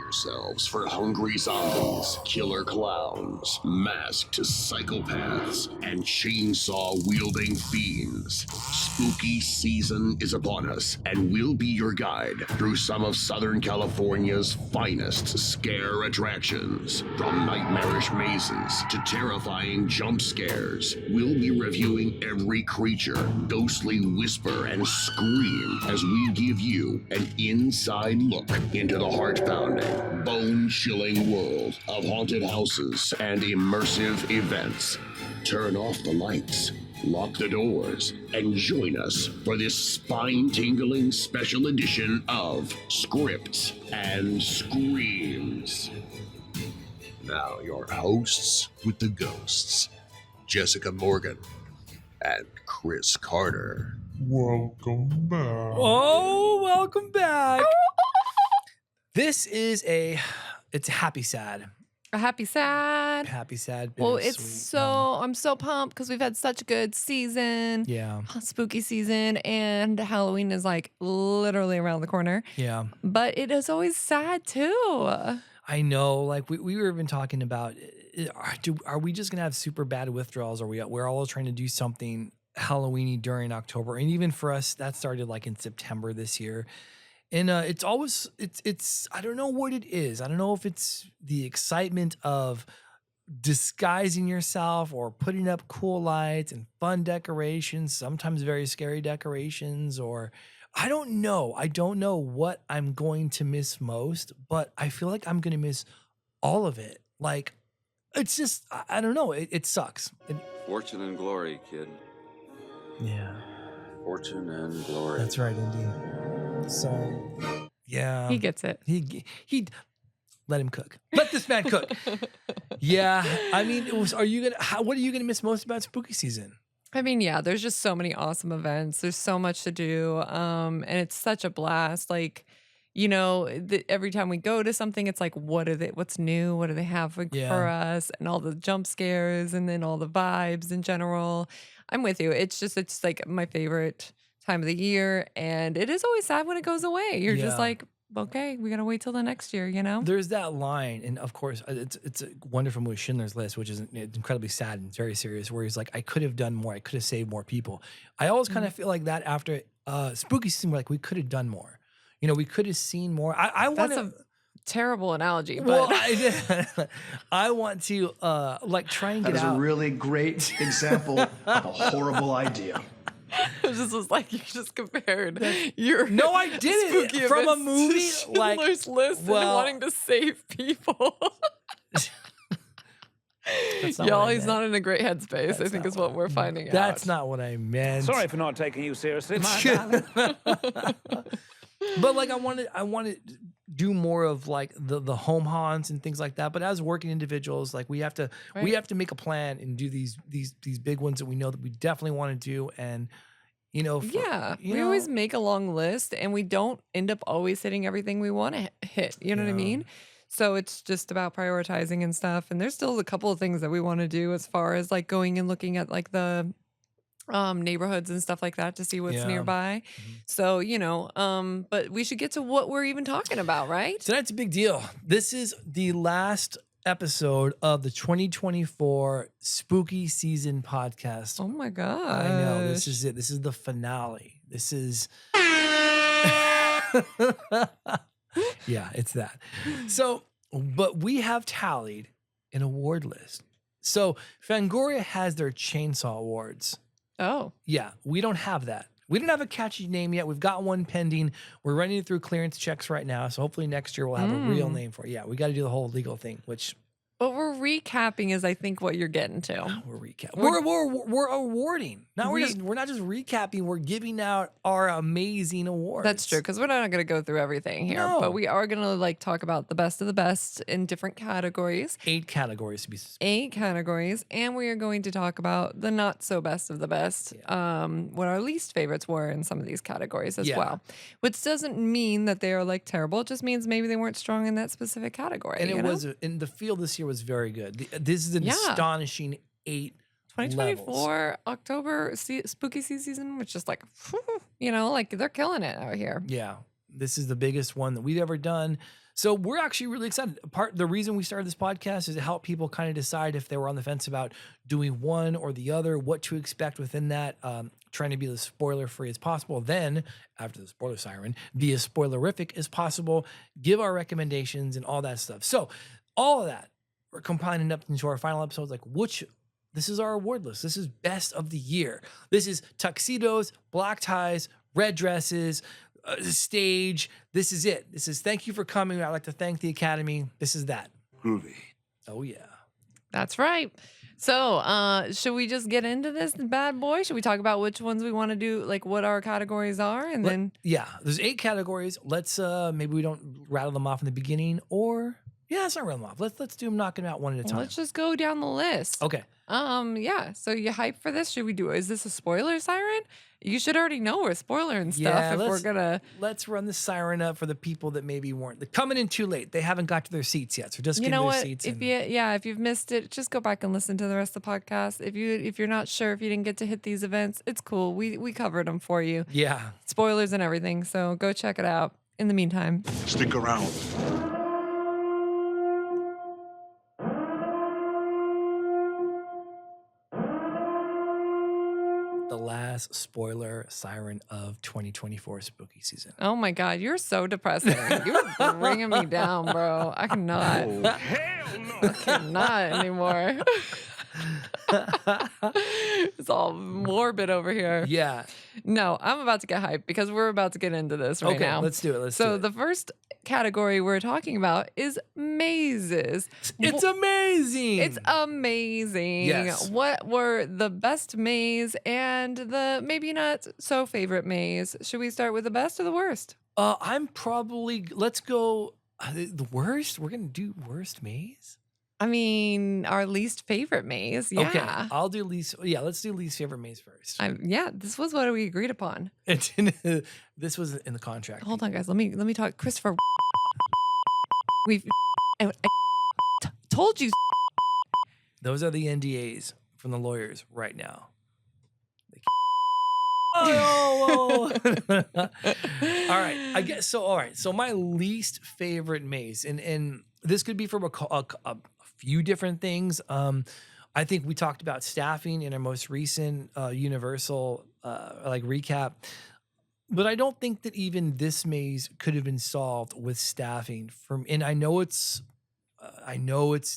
yourselves for hungry zombies, killer clowns, masked psychopaths, and chainsaw-wielding fiends. Spooky season is upon us, and we'll be your guide through some of Southern California's finest scare attractions. From nightmarish mazes to terrifying jump scares, we'll be reviewing every creature, ghostly whisper, and scream as we give you an inside look into the heart-pounding, bone-chilling world of haunted houses and immersive events. Turn off the lights, lock the doors, and join us for this spine-tingling special edition of Scripts and Screams. Now your hosts with the ghosts, Jessica Morgan and Chris Carter. Welcome back. Oh, welcome back. This is it's a happy sad. A happy sad. Happy sad. Well, it's bittersweet. I'm so pumped because we've had such a good season. Yeah. Spooky season, and Halloween is like literally around the corner. Yeah. But it is always sad too. I know. Like we were even talking about, are we just gonna have super bad withdrawals? Or we're all trying to do something Halloweeny during October, and even for us, that started like in September this year. And it's always it's I don't know what it is. I don't know if it's the excitement of disguising yourself or putting up cool lights and fun decorations, sometimes very scary decorations, or I don't know. I don't know what I'm going to miss most, but I feel like I'm going to miss all of it. Like, it's just, I don't know. It sucks. Fortune and glory, kid. Yeah, Fortune and glory. that's right, indeed. So, yeah. He gets it. He let him cook. Let this man cook. Yeah. I mean, what are you going to miss most about spooky season? I mean, yeah, there's just so many awesome events. There's so much to do. And it's such a blast. Like, you know, every time we go to something, it's like, what's new? What do they have for us? And all the jump scares and then all the vibes in general. I'm with you. It's like my favorite time of the year. And it is always sad when it goes away. You're just like, okay, we got to wait till the next year, you know? There's that line, and of course, it's a wonderful movie, Schindler's List, which is incredibly sad and very serious, where he's like, I could have done more. I could have saved more people. I always kind of feel like that after spooky season, we're like, we could have done more. You know, we could have seen more. I want That's a terrible analogy, but well, I want to like try and get That is out. a really great example of a horrible idea. it just was like you just compared your No, I didn't. spooky From a events movie, to like, Schindler's List and well- wanting to save people. That's not Y'all, what I he's meant. not in a great headspace. I That's think not is what we're finding out. That's not what I meant. Sorry for not taking you seriously, my darling. But like I want to do more of like the home haunts and things like that. But as working individuals, like we have to make a plan and do these big ones that we know that we definitely want to do. And you know, we always make a long list and we don't end up always hitting everything we want to hit. You know what I mean? So it's just about prioritizing and stuff. And there's still a couple of things that we want to do as far as like going and looking at like the neighborhoods and stuff like that to see what's nearby. So, you know, but we should get to what we're even talking about, right? Tonight's a big deal. This is the last episode of the 2024 Spooky Season podcast. Oh my god. I know, this is it. This is the finale. This is yeah, it's that. So, but we have tallied an award list. So Fangoria has their Chainsaw Awards. Oh. Yeah, we don't have that. We don't have a catchy name yet. We've got one pending. We're running it through clearance checks right now. So hopefully next year we'll have a real name for it. Yeah, we got to do the whole legal thing, which... What we're recapping is, I think, what you're getting to. We're recapping. We're awarding. Now we're not just recapping. We're giving out our amazing awards. That's true, because we're not going to go through everything here, No. but we are going to like talk about the best of the best in different categories. 8 categories to be. 8 categories, and we are going to talk about the not so best of the best, what our least favorites were in some of these categories as well. Which doesn't mean that they are like terrible. It just means maybe they weren't strong in that specific category. And you it know? was in the field this year was very good. This is an astonishing 8 2024 October spooky season, which is like, you know, like they're killing it out here. Yeah. This is the biggest one that we've ever done. So we're actually really excited. The reason we started this podcast is to help people kind of decide if they were on the fence about doing one or the other, what to expect within that, trying to be as spoiler-free as possible. Then, after the spoiler siren, be as spoilerific as possible, give our recommendations and all that stuff. So all of that, we're compiling up into our final episodes, like this is our award list. This is best of the year. This is tuxedos, black ties, red dresses, stage. This is it. This is thank you for coming. I'd like to thank the Academy. This is that. Groovy. Oh, yeah. That's right. So, should we just get into this bad boy? Should we talk about which ones we want to do, like what our categories are, and then Yeah, there's 8 categories. Let's maybe we don't rattle them off in the beginning, or let's not rattle them off. Let's do them knocking them out one at a time. let's just go down the list. Okay. Yeah. So you hype for this? Should we do? Is this a spoiler siren? You should already know we're spoiling stuff Yeah, if we're gonna. Let's run the siren up for the people that maybe weren't. They're coming in too late. They haven't got to their seats yet. So just You get know to their what? seats. If you've missed it, just go back and listen to the rest of the podcast. If you're not sure if you didn't get to hit these events, it's cool. We covered them for you. Yeah. Spoilers and everything. So go check it out. In the meantime, Stick around. The last spoiler siren of 2024 spooky season. oh my God, you're so depressing. You're bringing me down, bro. I cannot. Hell no! I cannot anymore. It's all morbid over here. Yeah. No, I'm about to get hyped because we're about to get into this right Okay, now. let's do it. Let's So do it. the first category we're talking about is mazes. It's amazing. It's amazing. Yes. What were the best maze and the maybe not so favorite maze? Should we start with the best or the worst? I'm probably, let's go the worst. We're going to do worst maze. I mean, our least favorite maze. Yeah. Okay. I'll do least. Yeah. Let's do least favorite maze first. Yeah, this was what we agreed upon. This was in the contract. Hold on, guys. Let me talk. Christopher, we've I told you. Those are the NDAs from the lawyers right now. Oh, all right. I guess so. All right. So my least favorite maze, and this could be from a few different things. I think we talked about staffing in our most recent Universal recap, but I don't think that even this maze could have been solved with staffing. And I know it's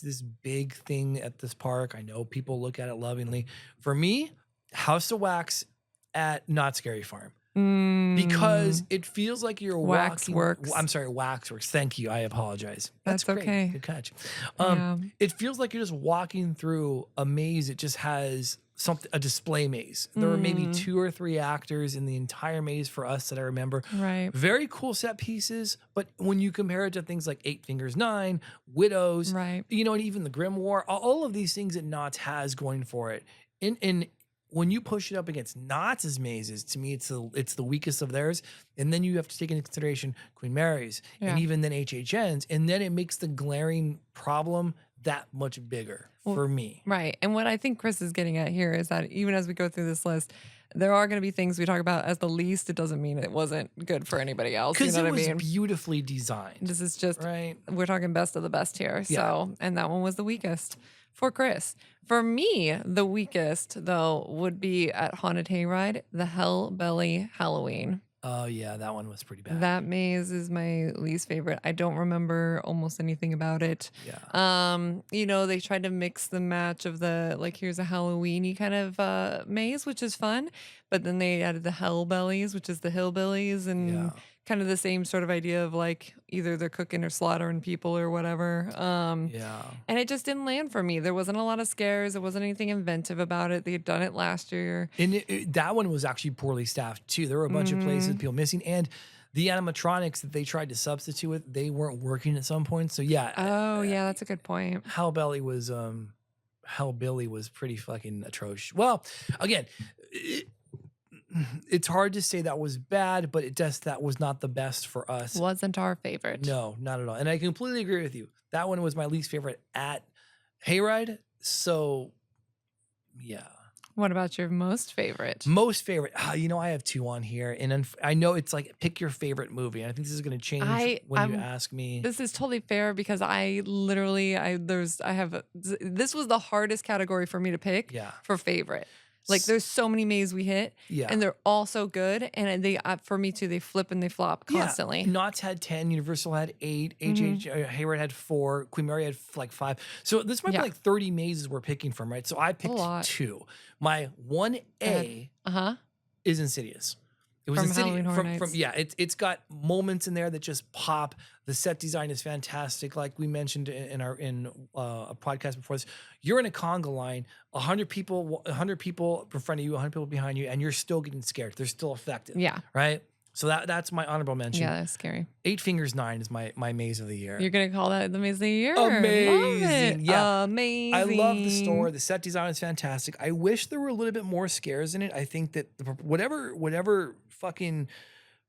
this big thing at this park. I know people look at it lovingly. For me, House of Wax at Not Scary Farm. Because it feels like you're Waxworks. I'm sorry, Waxworks. Thank you. I apologize. That's great. okay. Good catch. Yeah. It feels like you're just walking through a maze. It just has a display maze. There were maybe 2 or 3 actors in the entire maze for us that I remember. Right. Very cool set pieces, but when you compare it to things like Eight Fingers 9, Widows, Right. and even the Grim War, all of these things that Knott's has going for it. In when you push it up against Knott's mazes, to me, it's the weakest of theirs. And then you have to take into consideration Queen Mary's and even then HHN's. And then it makes the glaring problem that much bigger for me. Right. And what I think Chris is getting at here is that even as we go through this list, there are going to be things we talk about as the least. It doesn't mean it wasn't good for anybody else. Because you know it what was I mean? beautifully designed. This is just, right. We're talking best of the best here. Yeah. So, and that one was the weakest for Chris. For me, the weakest, though, would be at Haunted Hayride, the Hell Belly Halloween. Oh, yeah, that one was pretty bad. That maze is my least favorite. I don't remember almost anything about it. Yeah. They tried to mix the match of the, like, here's a Halloween-y kind of maze, which is fun. But then they added the Hellbellies, which is the hillbillies, and kind of the same sort of idea of, like, either they're cooking or slaughtering people or whatever. Yeah. And it just didn't land for me. There wasn't a lot of scares. There wasn't anything inventive about it. They had done it last year. And that one was actually poorly staffed, too. There were a bunch of places with people missing. And the animatronics that they tried to substitute with, they weren't working at some point. So, yeah. Oh, yeah, that's a good point. Hellbilly was pretty fucking atrocious. Well, again, it's hard to say that was bad, but that was not the best for us. Wasn't our favorite. No, not at all. And I completely agree with you. That one was my least favorite at Hayride. So, yeah. What about your most favorite? Most favorite. You know, I have two on here, and I know it's like pick your favorite movie. And I think this is going to change when you ask me. This is totally fair because this was the hardest category for me to pick for favorite. Like there's so many Mays we hit, and they're all so good, and they for me too. They flip and they flop constantly. Knott's had 10, Universal had 8, H.H. Hayward had 4, Queen Mary had like 5. So this might be like 30 mazes we're picking from, right? So I picked 2. My 1A is Insidious. It was From Insidious Halloween Horror Nights. It's got moments in there that just pop. The set design is fantastic, like we mentioned in a podcast before this. You're in a conga line, 100 people in front of you, 100 people behind you, and you're still getting scared. They're still effective. Yeah. Right. So that's my honorable mention. Yeah, that's scary. 8 Fingers 9 is my maze of the year. You're gonna call that the Maze of the Year? Amazing. Love it. Yeah. Amazing. I love the store. The set design is fantastic. I wish there were a little bit more scares in it. I think that whatever fucking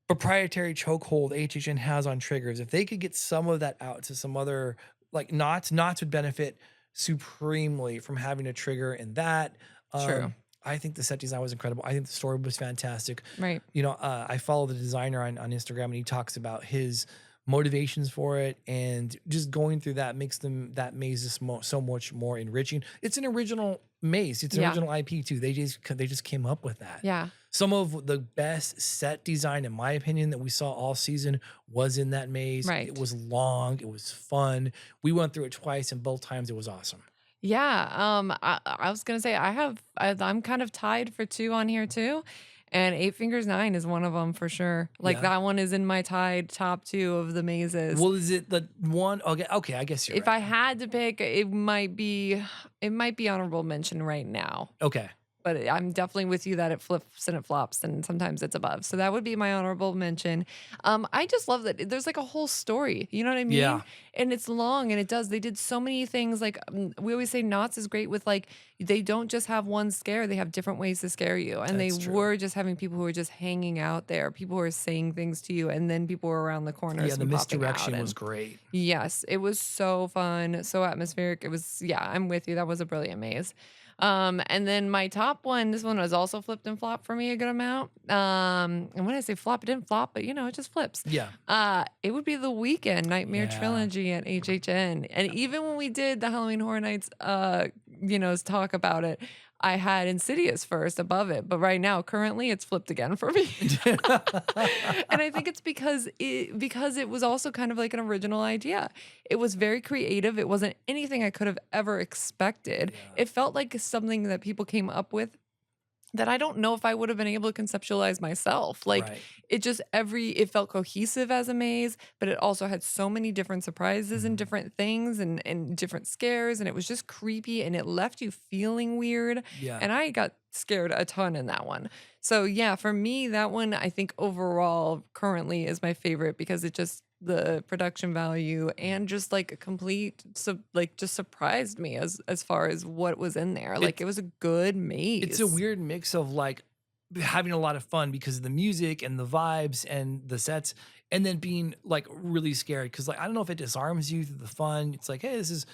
proprietary chokehold HHN has on triggers, if they could get some of that out to some other, like Knott's would benefit supremely from having a trigger in that. True. I think the set design was incredible. I think the story was fantastic. Right. You know, I follow the designer on Instagram, and he talks about his motivations for it, and just going through that makes that maze so much more enriching. It's an original maze. It's an original IP too. They just came up with that. Yeah. Some of the best set design, in my opinion, that we saw all season was in that maze. Right. It was long. It was fun. We went through it twice, and both times it was awesome. Yeah. I was gonna say I'm kind of tied for 2 on here too. And 8 Fingers 9 is one of them for sure. Like that one is in my tied top 2 of the mazes. Well, is it the one? Okay, I guess you're if right. I had to pick, it might be honorable mention right now. Okay. But I'm definitely with you that it flips and it flops, and sometimes it's above. So that would be my honorable mention. I just love that there's like a whole story. You know what I mean? Yeah. And it's long, and they did so many things. Like we always say, Knott's is great with like they don't just have one scare; they have different ways to scare you. And That's they true. were just having people who were just hanging out there, people who were saying things to you, and then people were around the corners. Yeah, the and popping misdirection out, was and- great. Yes, it was so fun, so atmospheric. It was, I'm with you. That was a brilliant maze. And then my top one, this one was also flipped and flopped for me a good amount. And when I say flop, it didn't flop, but it just flips. Yeah. It would be The Weekend Nightmare Yeah. Trilogy at HHN. And even when we did the Halloween Horror Nights, talk about it, I had Insidious first above it, but right now, currently, it's flipped again for me. And I think it's because it was also kind of like an original idea. It was very creative. It wasn't anything I could have ever expected. It felt like something that people came up with that I don't know if I would have been able to conceptualize myself. Like Right. it felt cohesive as a maze, but it also had so many different surprises and different things and different scares. And it was just creepy, and it left you feeling weird. Yeah. And I got scared a ton in that one. So yeah, for me, that one I think overall currently is my favorite because it just the production value and just like a complete just surprised me as far as what was in there. Like it was a good maze. It's a weird mix of like having a lot of fun because of the music and the vibes and the sets, and then being like really scared because like I don't know if it disarms you through the fun. It's like, hey, this is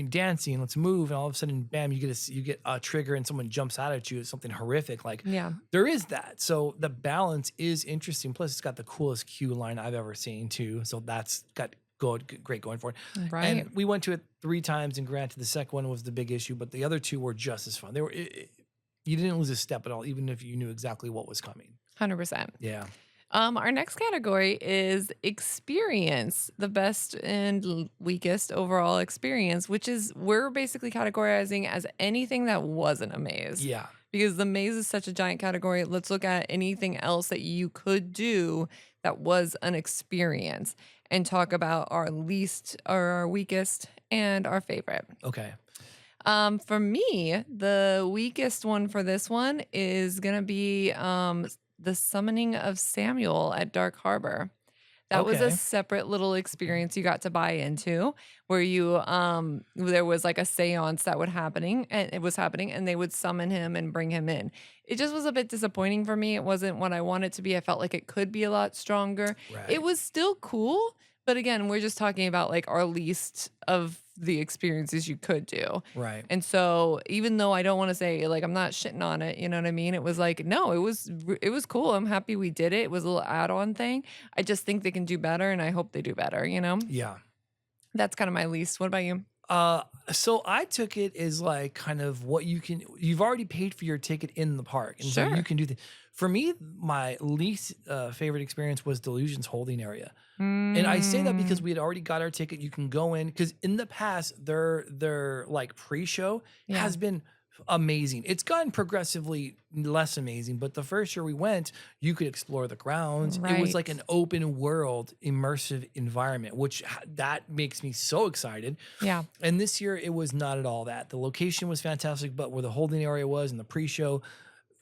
dancing, let's move, and all of a sudden, bam, you get a trigger and someone jumps out at you. It's something horrific. Like there is that. So the balance is interesting. Plus, it's got the coolest cue line I've ever seen too. So that's got great going for it. Right. And we went to it 3 times, and granted, the second one was the big issue, but the other 2 were just as fun. They were. You didn't lose a step at all, even if you knew exactly what was coming. 100%. Yeah. Our next category is experience, the best and weakest overall experience, which is we're basically categorizing as anything that wasn't a maze. Yeah. Because the maze is such a giant category. Let's look at anything else that you could do that was an experience and talk about our least or our weakest and our favorite. Okay. For me, the weakest one for this one is going to be the summoning of Samuel at Dark Harbor. That was a Okay. separate little experience you got to buy into where you there was like a seance that was happening and they would summon him and bring him in. It just was a bit disappointing for me. It wasn't what I wanted it to be. I felt like it could be a lot stronger. Right. It was still cool, but again, we're just talking about like our least of the experiences you could do. Right. And so even though I don't want to say like I'm not shitting on it, you know what I mean? It was like no, it was cool. I'm happy we did it. It was a little add-on thing. I just think they can do better, and I hope they do better. You know, Yeah. that's kind of my least. What about you? So I took it as like kind of what you've already paid for your ticket in the park. And so Sure. you can do for me, my least favorite experience was Delusion's holding area. And I say that because we had already got our ticket. You can go in because in the past, their like pre-show Yeah. has been amazing. It's gotten progressively less amazing, but the first year we went, you could explore the grounds. It was like Right. an open world, immersive environment, which that makes me so excited. Yeah. And this year, it was not at all that. The location was fantastic, but where the holding area was and the pre-show,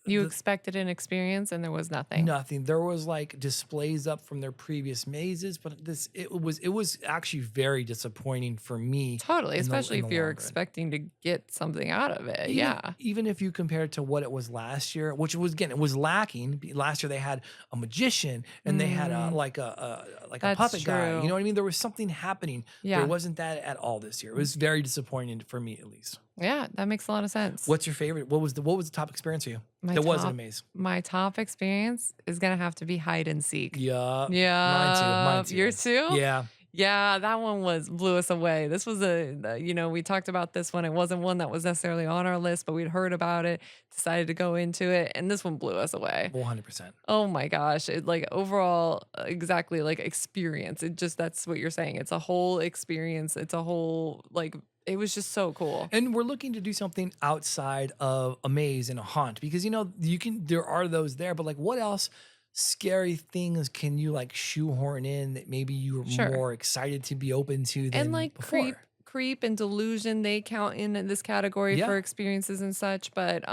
You the- expected an experience, and there was nothing. nothing. There was like displays up from their previous mazes, but it was actually very disappointing for me. Totally, especially in if the you're long run. expecting to get something out of it. Even- Yeah. Even if you compare it to what it was last year, which was again, it was lacking. Last year they had a magician and they had a like a That's puppet guy. true. You know what I mean? There was something happening. Yeah. There wasn't that at all this year. It was very disappointing for me at least. Yeah, that makes a lot of sense. What's your favorite? What was the top experience for you? My That wasn't a top- maze. My top experience is gonna have to be hide and seek. Yeah. Yeah, Mine too. Yours too? Yeah. Yeah, that one blew us away. This was we talked about this one. It wasn't one that was necessarily on our list, but we'd heard about it, decided to go into it, and this one blew us away. 100%. Oh my gosh. It like overall exactly like experience. That's what you're saying. It's a whole experience. It's a whole like it was just so cool. And we're looking to do something outside of a maze and a haunt because there are those there, but like what else scary things can you like shoehorn in that maybe you were Sure. more excited to be open to than And like before? creep and delusion, they count in this category Yeah. for experiences and such, but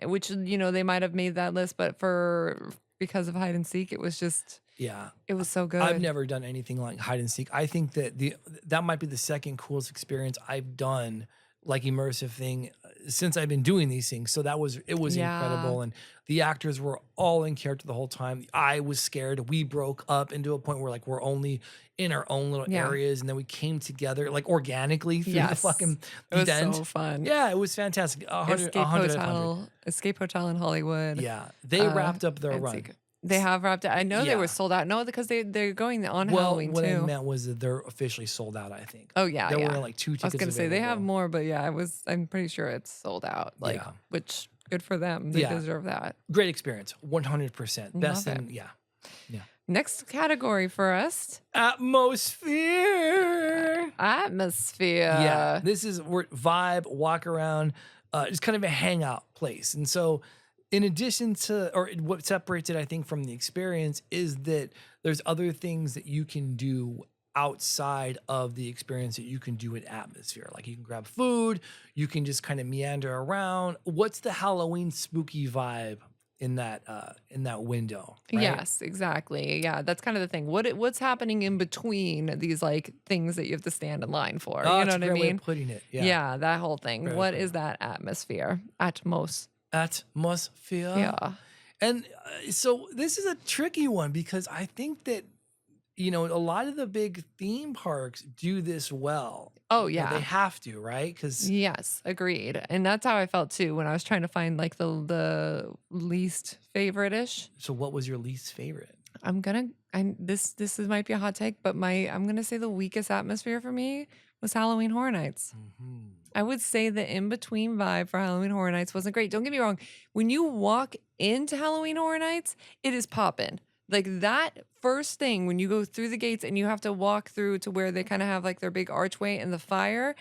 which they might have made that list, but because of hide and seek, it was Yeah. so good. I've never done anything like hide and seek. I think that that might be the second coolest experience I've done, like immersive thing, since I've been doing these things. So it was Yeah. incredible, and the actors were all in character the whole time. I was scared. We broke up into a point where like we're only in our own little Yeah. areas, and then we came together like organically through the Yes. fucking It was event. so fun. Yeah, it was fantastic. 100 Escape 100 out of 100. Escape Hotel in Hollywood. Yeah, they wrapped up their and run. Seek. They have wrapped it. I know they Yeah. were sold out. No, because they're going on Well, Halloween what I too. meant was that they're officially sold out. I think. Oh yeah, There yeah. were like 2 tickets. I was gonna say they have available. more, but yeah, I'm pretty sure it's sold out. Like, Yeah. which good for them. They Yeah. deserve that. Great experience, 100%. Best Love in it. yeah. Next category for us: Atmosphere. atmosphere. Yeah, this is where vibe, walk around, it's kind of a hangout place. And so, in addition to, or what separates it, I think, from the experience is that there's other things that you can do outside of the experience that you can do at Atmosphere. Like you can grab food, you can just kind of meander around. What's the Halloween spooky vibe in that window? Right? Yes, exactly. Yeah, that's kind of the thing. What's happening in between these like things that you have to stand in line for? Oh, You that's know a what I great way mean? of putting it. Yeah. Yeah, that whole thing. Very What cool. is that atmosphere? Atmosphere. Yeah. And so this is a tricky one because I think that, a lot of the big theme parks do this well. Oh You know, yeah. they have to, right? Because Yes, agreed. And that's how I felt too when I was trying to find like the least favorite-ish. so what was your least favorite? This might be a hot take, but I'm gonna say the weakest atmosphere for me was Halloween Horror Nights. Mm-hmm. I would say the in-between vibe for Halloween Horror Nights wasn't great. Don't get me wrong. When you walk into Halloween Horror Nights, it is poppin'. Like that first thing when you go through the gates and you have to walk through to where they kind of have like their big archway and the fire,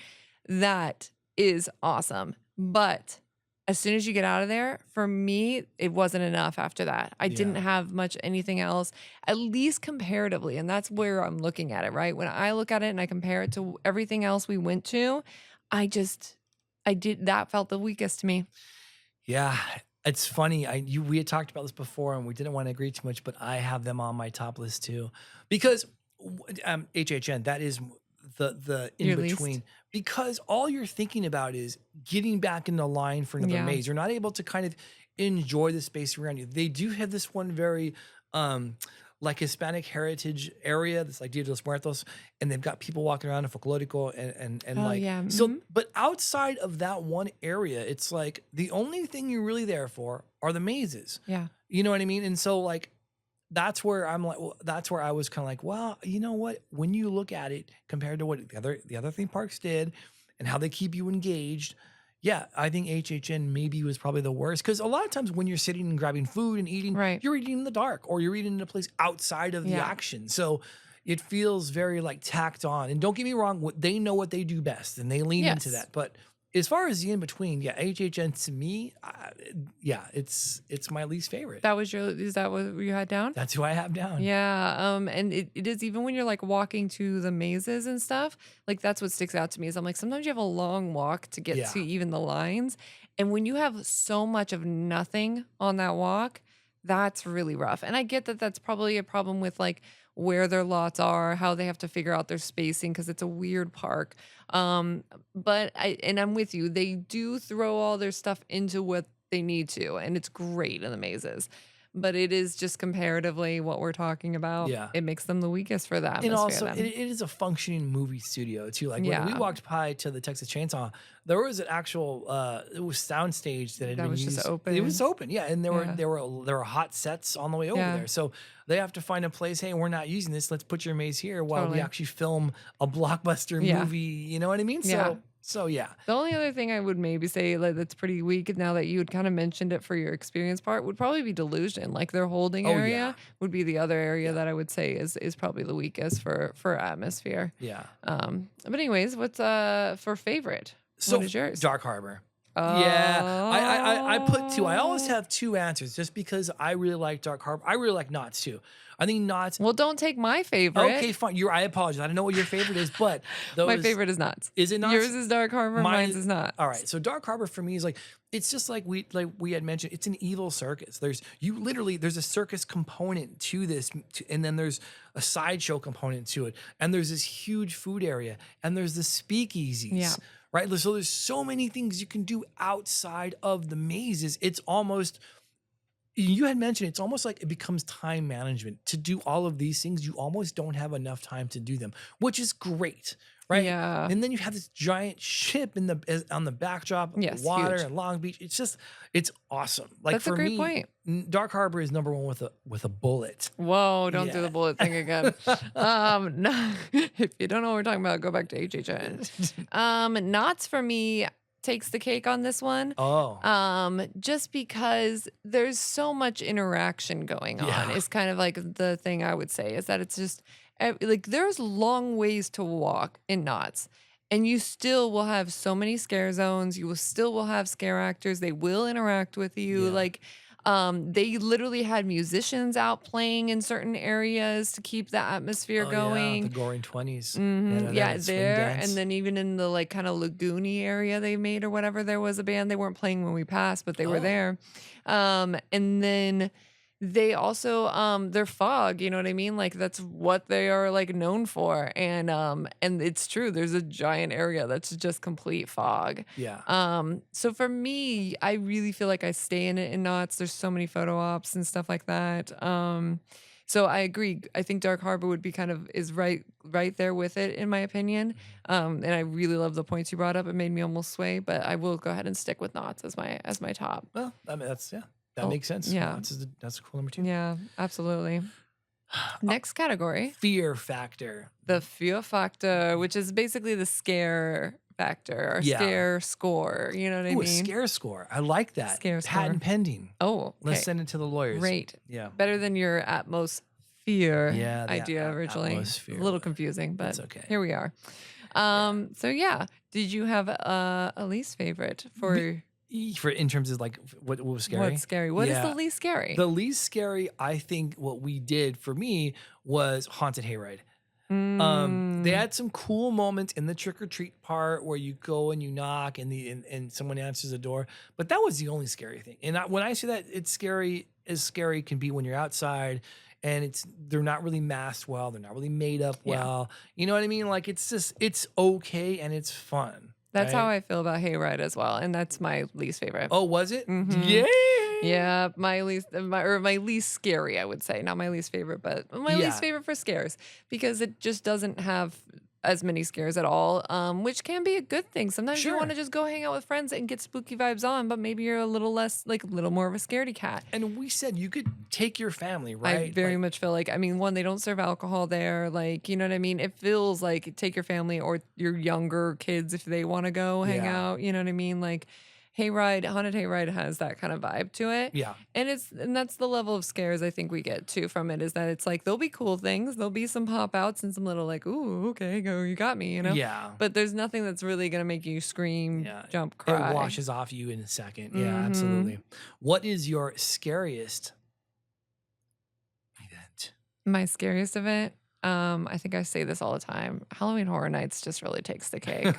that is awesome. But as soon as you get out of there, for me, it wasn't enough after that. I didn't Yeah. have much anything else, at least comparatively. And that's where I'm looking at it, right? When I look at it and I compare it to everything else we went to, that felt the weakest to me. Yeah, it's funny. We had talked about this before, and we didn't want to agree too much, but I have them on my top list too, because HHN, that is the in Your least? between, because all you're thinking about is getting back in the line for another Yeah. maze. You're not able to kind of enjoy the space around you. They do have this one very like Hispanic heritage area that's like Dia de los Muertos, and they've got people walking around in folklorico and Oh, like yeah, so. But outside of that one area, it's like the only thing you're really there for are the mazes. Yeah. You know what I mean? And so like that's where I'm like, well, that's where I was kind of like, well, you know what? When you look at it compared to what the other theme parks did and how they keep you engaged, yeah, I think HHN maybe was probably the worst because a lot of times when you're sitting and grabbing food and eating, Right. you're eating in the dark or you're eating in a place outside of the Yeah. action. So it feels very like tacked on. And don't get me wrong, they know what they do best and they lean into Yes. that. But as far as the in between, yeah, HHN to me, yeah, it's my least favorite. Is that what you had down? That's who I have down. Yeah, and it is even when you're like walking to the mazes and stuff, like that's what sticks out to me is I'm like sometimes you have a long walk to get Yeah. to even the lines. And when you have so much of nothing on that walk, that's really rough. And I get that that's probably a problem with like where their lots are, how they have to figure out their spacing because it's a weird park. But I'm with you. They do throw all their stuff into what they need to, and it's great in the mazes. But it is just comparatively what we're talking about. Yeah. It makes them the weakest for the atmosphere. And also, then. it is a functioning movie studio too. Like when we Yeah. walked by to the Texas Chainsaw, there was an actual it was sound stage that had That been was just used. open. It was open, yeah. And Yeah. there were hot sets on the way over Yeah. there. So they have to find a place. Hey, we're not using this. Let's put your maze here while we Totally. actually film a blockbuster Yeah. movie. You know what I mean? Yeah. So yeah. The only other thing I would maybe say like, that's pretty weak now that you had kind of mentioned it for your experience part would probably be Delusion. Like their holding Oh, area yeah. would be the other area that I would say is probably the weakest for atmosphere. Yeah. But anyways, what's for favorite? So what is yours? Dark Harbor. Yeah, I put two. I always Oh. have two answers just because I really like Dark Harbor. I really like Knott's too. I think Knott's. Well, don't take my favorite. Okay, fine. I apologize. I don't know what your favorite is, but My those, favorite is Knott's. Is it Knott's? Yours is Dark Harbor. Mine- Mine's is not. All right. So Dark Harbor for me is like it's just like we had mentioned. It's an evil circus. There's a circus component to this, and then there's a sideshow component to it, and there's this huge food area, and there's the speakeasies. Yeah. Right. So there's so many things you can do outside of the mazes. It's almost. You had mentioned it's almost like it becomes time management to do all of these things. You almost don't have enough time to do them, which is great, right? Yeah. And then you have this giant ship on the backdrop of Yes, the water huge. and Long Beach. It's awesome. Like That's a for great me, point. Dark Harbor is number one with a bullet. Whoa, don't do Yeah. the bullet thing again. No, if you don't know what we're talking about, go back to HHN. Knott's for me takes the cake on this one. Oh, Just because there's so much interaction going on Yeah. is kind of like the thing I would say is that it's just like there's long ways to walk in Knott's. And you still will have so many scare zones. You will have scare actors. They will interact with you. Yeah. Like, they literally had musicians out playing in certain areas to keep the atmosphere Oh, going. yeah, the Goring 20s. Mhm. that Yeah, swing there. dance. And then even in the like kind of lagoony area they made or whatever, there was a band. They weren't playing when we passed, but they were Oh. there. And then they also their fog, you know what I mean? Like that's what they are like known for. And it's true. There's a giant area that's just complete fog. Yeah. So for me, I really feel like I stay in it in Knott's. There's so many photo ops and stuff like that. So I agree. I think Dark Harbor would be is right there with it in my opinion. And I really love the points you brought up. It made me almost sway, but I will go ahead and stick with Knott's as my top. Well, I mean, that Oh, makes sense. yeah. That's a cool number two. Yeah, absolutely. Next category, Fear factor. the fear factor, which is basically the scare factor or Yeah. scare score. You know what I Ooh, mean? a scare score. I like that. Scare score. Patent pending. Oh, okay. Let's send it to the lawyers. Great. Yeah. Better than your atmosphere Yeah, the idea originally. atmosphere. A little confusing, but That's okay. here we are. So yeah, did you have a least favorite for For in terms of like what was scary? what's scary? What is Yeah. the least scary? The least scary, I think, what we did for me was Haunted Hayride. They Mm, had some cool moments in the trick or treat part where you go and you knock and someone answers the door, but that was the only scary thing. And when I say that, it's scary as scary can be when you're outside and they're not really masked well, they're not really made up Yeah. well. You know what I mean? Like it's okay and it's fun. That's how right? I feel about Hayride as well, and that's my least favorite. Oh, was it? Mhm. Yeah. Yeah, my least scary, I would say. Not my least favorite, but my least Yeah. favorite for scares because it just doesn't have as many scares at all, which can be a good thing. Sometimes you want Sure. to just go hang out with friends and get spooky vibes on, but maybe you're a little less, like a little more of a scaredy cat. And we said you could take your family, I right? very Like, much feel like, I mean, one, they don't serve alcohol there. Like, you know what I mean? It feels like take your family or your younger kids if they want to go hang Yeah. out. You know what I mean? Like, Haunted Hayride has that kind of vibe to it. yeah. And that's the level of scares I think we get too from it is that it's like there'll be cool things, there'll be some pop outs and some little like, ooh, okay, go, you got me, you know? Yeah. But there's nothing that's really gonna make you scream, Yeah. jump, cry. It washes off you in a second. Yeah, Mhm. absolutely. What is your scariest event? My scariest event, I think I say this all the time. Halloween Horror Nights just really takes the cake.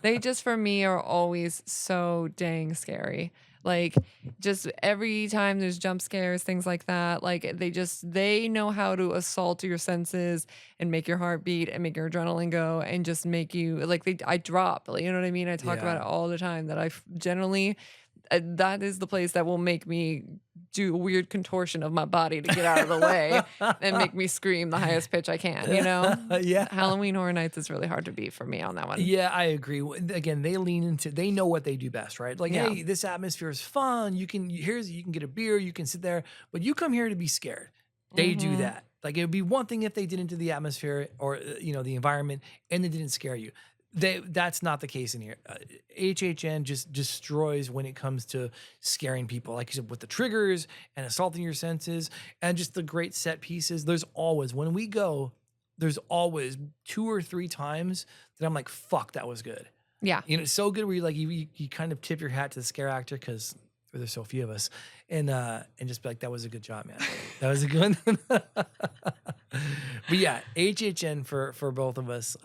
They just for me are always so dang scary. Like just every time there's jump scares, things like that, like they know how to assault your senses and make your heart beat and make your adrenaline go and just make you like I drop, you know what I mean? I talk about Yeah. it all the time that generally that is the place that will make me do a weird contortion of my body to get out of the way and make me scream the highest pitch I can, you know? Yeah. Halloween Horror Nights is really hard to beat for me on that one. Yeah, I agree. Again, they know what they do best, right? Like, Yeah. hey, this atmosphere is fun. You can get a beer, you can sit there, but you come here to be scared. They do Mhm. that. Like, it would be one thing if they did into the atmosphere or the environment and they didn't scare you. That's not the case in here. HHN just destroys when it comes to scaring people, like you said, with the triggers and assaulting your senses and just the great set pieces. When we go, there's always 2 or 3 times that I'm like, fuck, that was good. Yeah. It's so good where you kind of tip your hat to the scare actor because there's so few of us, and just be like, that was a good job, man. That was a good one. But yeah, HHN for both of us,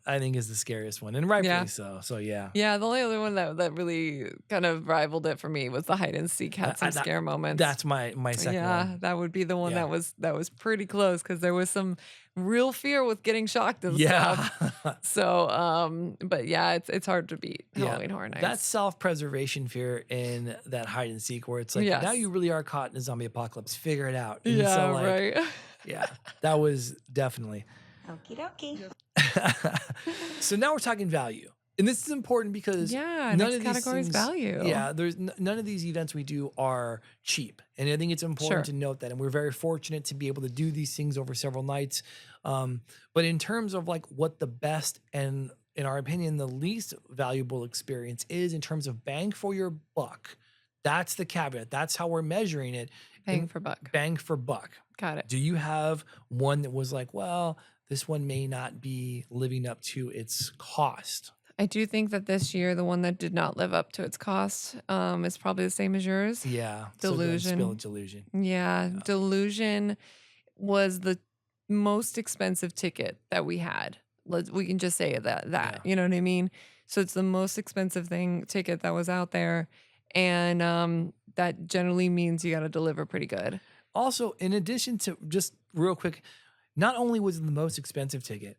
I think is the scariest one, and rightfully Yeah. so. So yeah. Yeah, the only other one that really kind of rivaled it for me was the hide and seek had some scare moments. That's my second yeah, one. that would be the one Yeah. that was pretty close because there was some real fear with getting shocked and stuff. Yeah. So, but yeah, it's hard to beat Halloween Horror Nights. That self-preservation fear in that hide and seek where it's like, now Yes. you really are caught in a zombie apocalypse. Figure it out. And yeah, so, like, right. yeah, that was definitely. Okie dokie. So now we're talking value. And this is important because Yeah, none next of these category is things- value. Yeah, there's none of these events we do are cheap, and I think it's important Sure. to note that. And we're very fortunate to be able to do these things over several nights. But in terms of like what the best and, in our opinion, the least valuable experience is in terms of bang for your buck, that's the caveat. That's how we're measuring it. Bang for buck. Bang for buck. Got it. Do you have one that was like, well, this one may not be living up to its cost? I do think that this year the one that did not live up to its cost is probably the same as yours. Yeah. So then Delusion. spill Delusion. Yeah, Delusion was the most expensive ticket that we had. We can just say that. Yeah. You know what I mean? So it's the most expensive ticket that was out there, and that generally means you got to deliver pretty good. Also, in addition to, just real quick, not only was it the most expensive ticket,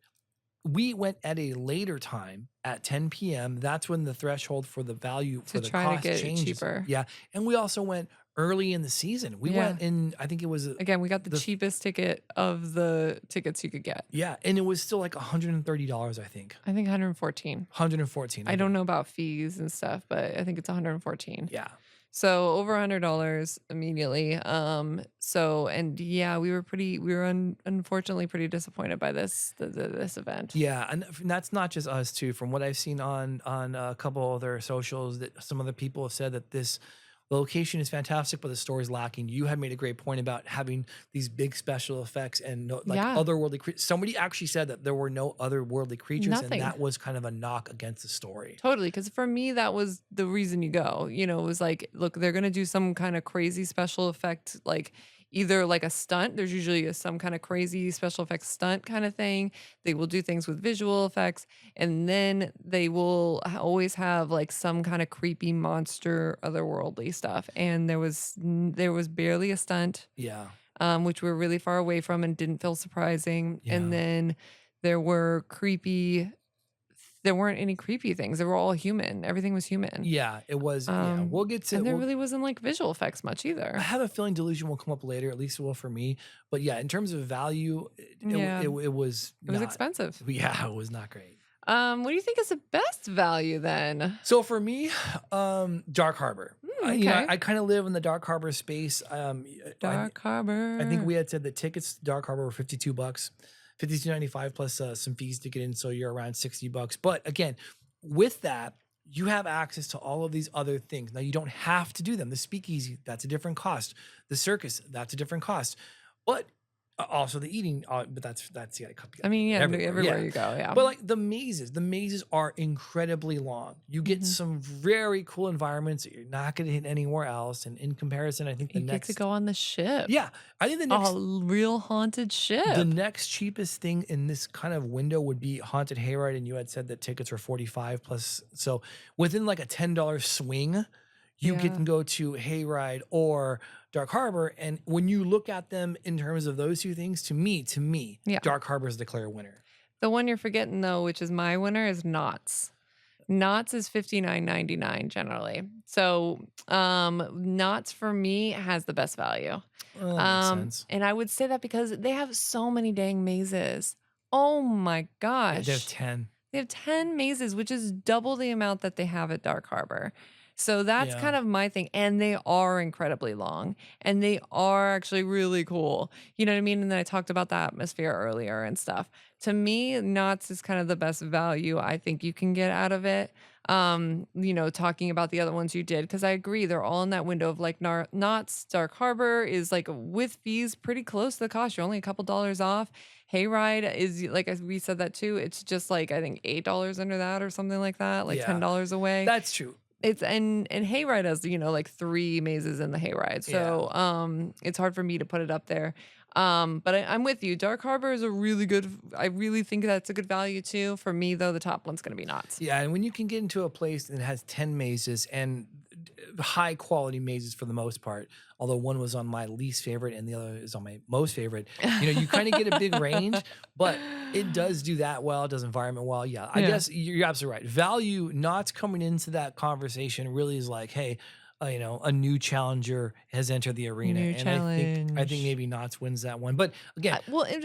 we went at a later time at 10 p.m. That's when the threshold for the value for the try to cost get it changes. cheaper. Yeah. And we also went early in the season. We Yeah. went in, I think it was, Again, we got the cheapest ticket of the tickets you could get. yeah. And it was still like $130, I think. I think 114. 114. I don't know about fees and stuff, but I think it's 114. Yeah. So over $100 immediately. So and yeah, we were unfortunately pretty disappointed by this event. Yeah, and that's not just us too. From what I've seen on a couple other socials, that some other people have said that this location is fantastic, but the story is lacking. You had made a great point about having these big special effects and Yeah. otherworldly creatures. Somebody actually said that there were no otherworldly creatures, Nothing. and that was kind of a knock against the story. Totally, because for me that was the reason you go. You know, it was like, look, they're gonna do some kind of crazy special effect, like either like a stunt. There's usually some kind of crazy special effects stunt kind of thing. They will do things with visual effects, and then they will always have like some kind of creepy monster, otherworldly stuff. And there was barely a stunt, Yeah, which we're really far away from and didn't feel surprising. Yeah. And then there were creepy there weren't any creepy things. They were all human. Everything was human. Yeah, it was. Yeah, we'll get to. And there we'll- really wasn't like visual effects much either. I have a feeling Delusion will come up later. At least it will for me. But yeah, in terms of value, Yeah. it was. It was not- expensive. Yeah, it was not great. What do you think is the best value then? So for me, Dark Harbor. okay. I kind of live in the Dark Harbor space. Dark Harbor. I think we had said the tickets to Dark Harbor were $52, $52.95 plus some fees to get in, so you're around $60. But again, with that, you have access to all of these other things. Now you don't have to do them. The speakeasy, that's a different cost. The circus, that's a different cost. But also the eating, but that's yeah. I mean, yeah, everywhere yeah. you go, yeah. But like the mazes are incredibly long. You get some very cool environments that you're not going to hit anywhere else. And in comparison, I think you get to go on the ship. yeah, I think the next A real haunted ship. the next cheapest thing in this kind of window would be Haunted Hayride, and you had said that tickets were $45 plus. So within like a $10 swing, you Yeah. can go to Hayride or Dark Harbor. And when you look at them in terms of those two things, to me, Yeah. Dark Harbor is the clear winner. The one you're forgetting though, which is my winner, is Knott's. Knott's is $59.99 generally. So Knott's for me has the best value. Well, that makes sense. And I would say that because they have so many dang mazes. Oh my Yeah, gosh. they have 10. They have 10 mazes, which is double the amount that they have at Dark Harbor. So that's Yeah. kind of my thing. And they are incredibly long and they are actually really cool. You know what I mean? And then I talked about the atmosphere earlier and stuff. To me, Knott's is kind of the best value I think you can get out of it. Talking about the other ones you did, because I agree, they're all in that window of like Knott's. Dark Harbor is like with fees pretty close to the cost. You're only a couple dollars off. Hayride is like, as we said that too, it's just like I think $8 under that or something like that, like Yeah. $10 away. That's true. It's and Hayride has like 3 mazes in the Hayride, so it's hard for me to put it up there. But I'm with you. Dark Harbor is a really good. I really think that's a good value too. For me though, the top one's gonna be Knott's. Yeah, and when you can get into a place that has 10 mazes and high quality mazes for the most part, although one was on my least favorite and the other is on my most favorite, you kind of get a big range, but it does do that well. It does environment well. Yeah, I Yeah. guess you're absolutely right. Value not coming into that conversation really is like, hey, a new challenger has entered the arena. New and I challenge. think maybe Knott's wins that one. But again,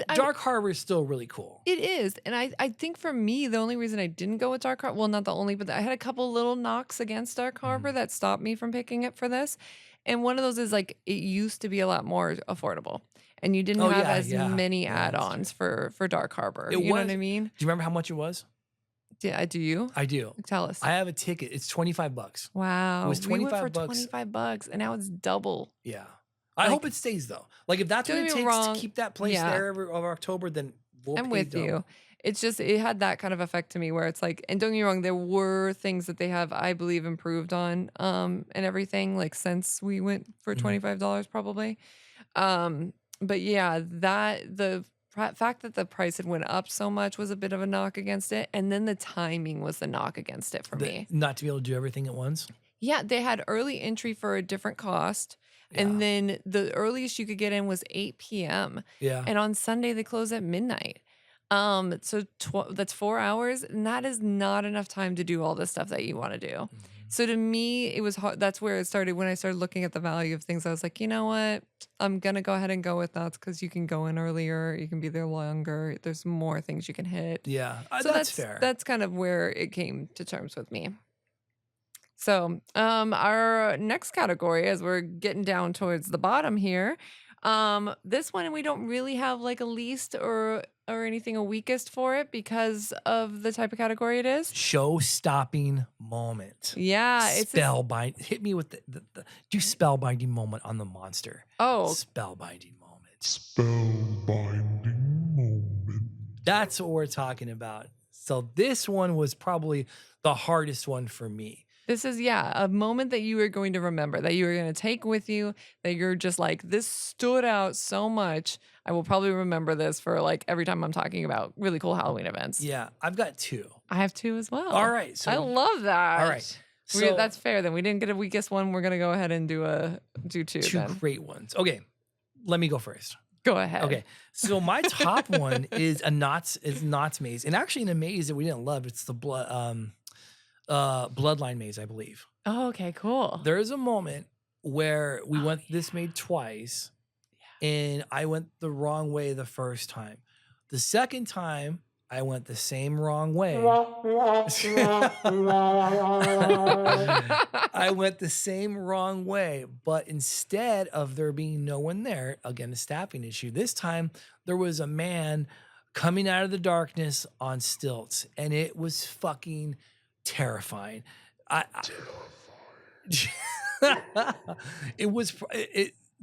I- Dark Harbor is still really cool. It is. And I think for me, the only reason I didn't go with Dark Harbor, well, not the only, but I had a couple little knocks against Dark Harbor that stopped me from picking it for this. And one of those is like, it used to be a lot more affordable. And you didn't Oh, have yeah, as yeah. many Yeah, that's add-ons for Dark Harbor. It You know what was- I mean? Do you remember how much it was? Yeah, do you? I do. Tell us. I have a ticket. It's $25. Wow. was we went for $25. $25 and now it's double. Yeah. I Like- hope it stays though. Like if that's what Don't it get me takes wrong, to keep that place yeah. there over October, then we'll I'm pay with double. you. It's just, it had that kind of effect to me where it's like, and don't get me wrong, there were things that they have, I believe, improved on and everything, like since we went for $25 probably. But yeah, the fact that the price had went up so much was a bit of a knock against it. And then the timing was the knock against it for me. Not to be able to do everything at once. Yeah, they had early entry for a different cost. And then the earliest you could get in was 8 p.m. Yeah. And on Sunday they close at midnight. So that's 4 hours, and that is not enough time to do all the stuff that you want to do. So to me, it was hard. That's where it started. When I started looking at the value of things, I was like, you know what? I'm gonna go ahead and go with Knott's because you can go in earlier, you can be there longer. There's more things you can hit. Yeah. So that's fair. That's kind of where it came to terms with me. So our next category, as we're getting down towards the bottom here, this one we don't really have like a least or anything a weakest for it because of the type of category it is. Show-stopping moment. Yeah, it's spellbind. Hit me with the do spellbinding moment on the monster. oh Spellbinding moment. Spellbinding moment. That's what we're talking about. So this one was probably the hardest one for me. this is a moment that you are going to remember, that you are going to take with you, that you're just like, this stood out so much. I will probably remember this for like every time I'm talking about really cool Halloween events. Yeah, I've got 2. I have 2 as well. All right, so I love that. all right. That's fair. Then we didn't get a weakest one. We're gonna go ahead and do 2 2 then. great ones. Okay, let me go first. Go ahead. Okay, so my top one is Knott's Maze, and actually in a maze that we didn't love. It's the Bloodline Maze, I believe. Oh, okay, cool. There is a moment where we went this maze twice, and I went the wrong way the first time. The second time, I went the same wrong way. I went the same wrong way, but instead of there being no one there, again, a staffing issue, this time there was a man coming out of the darkness on stilts, and it was fucking terrifying.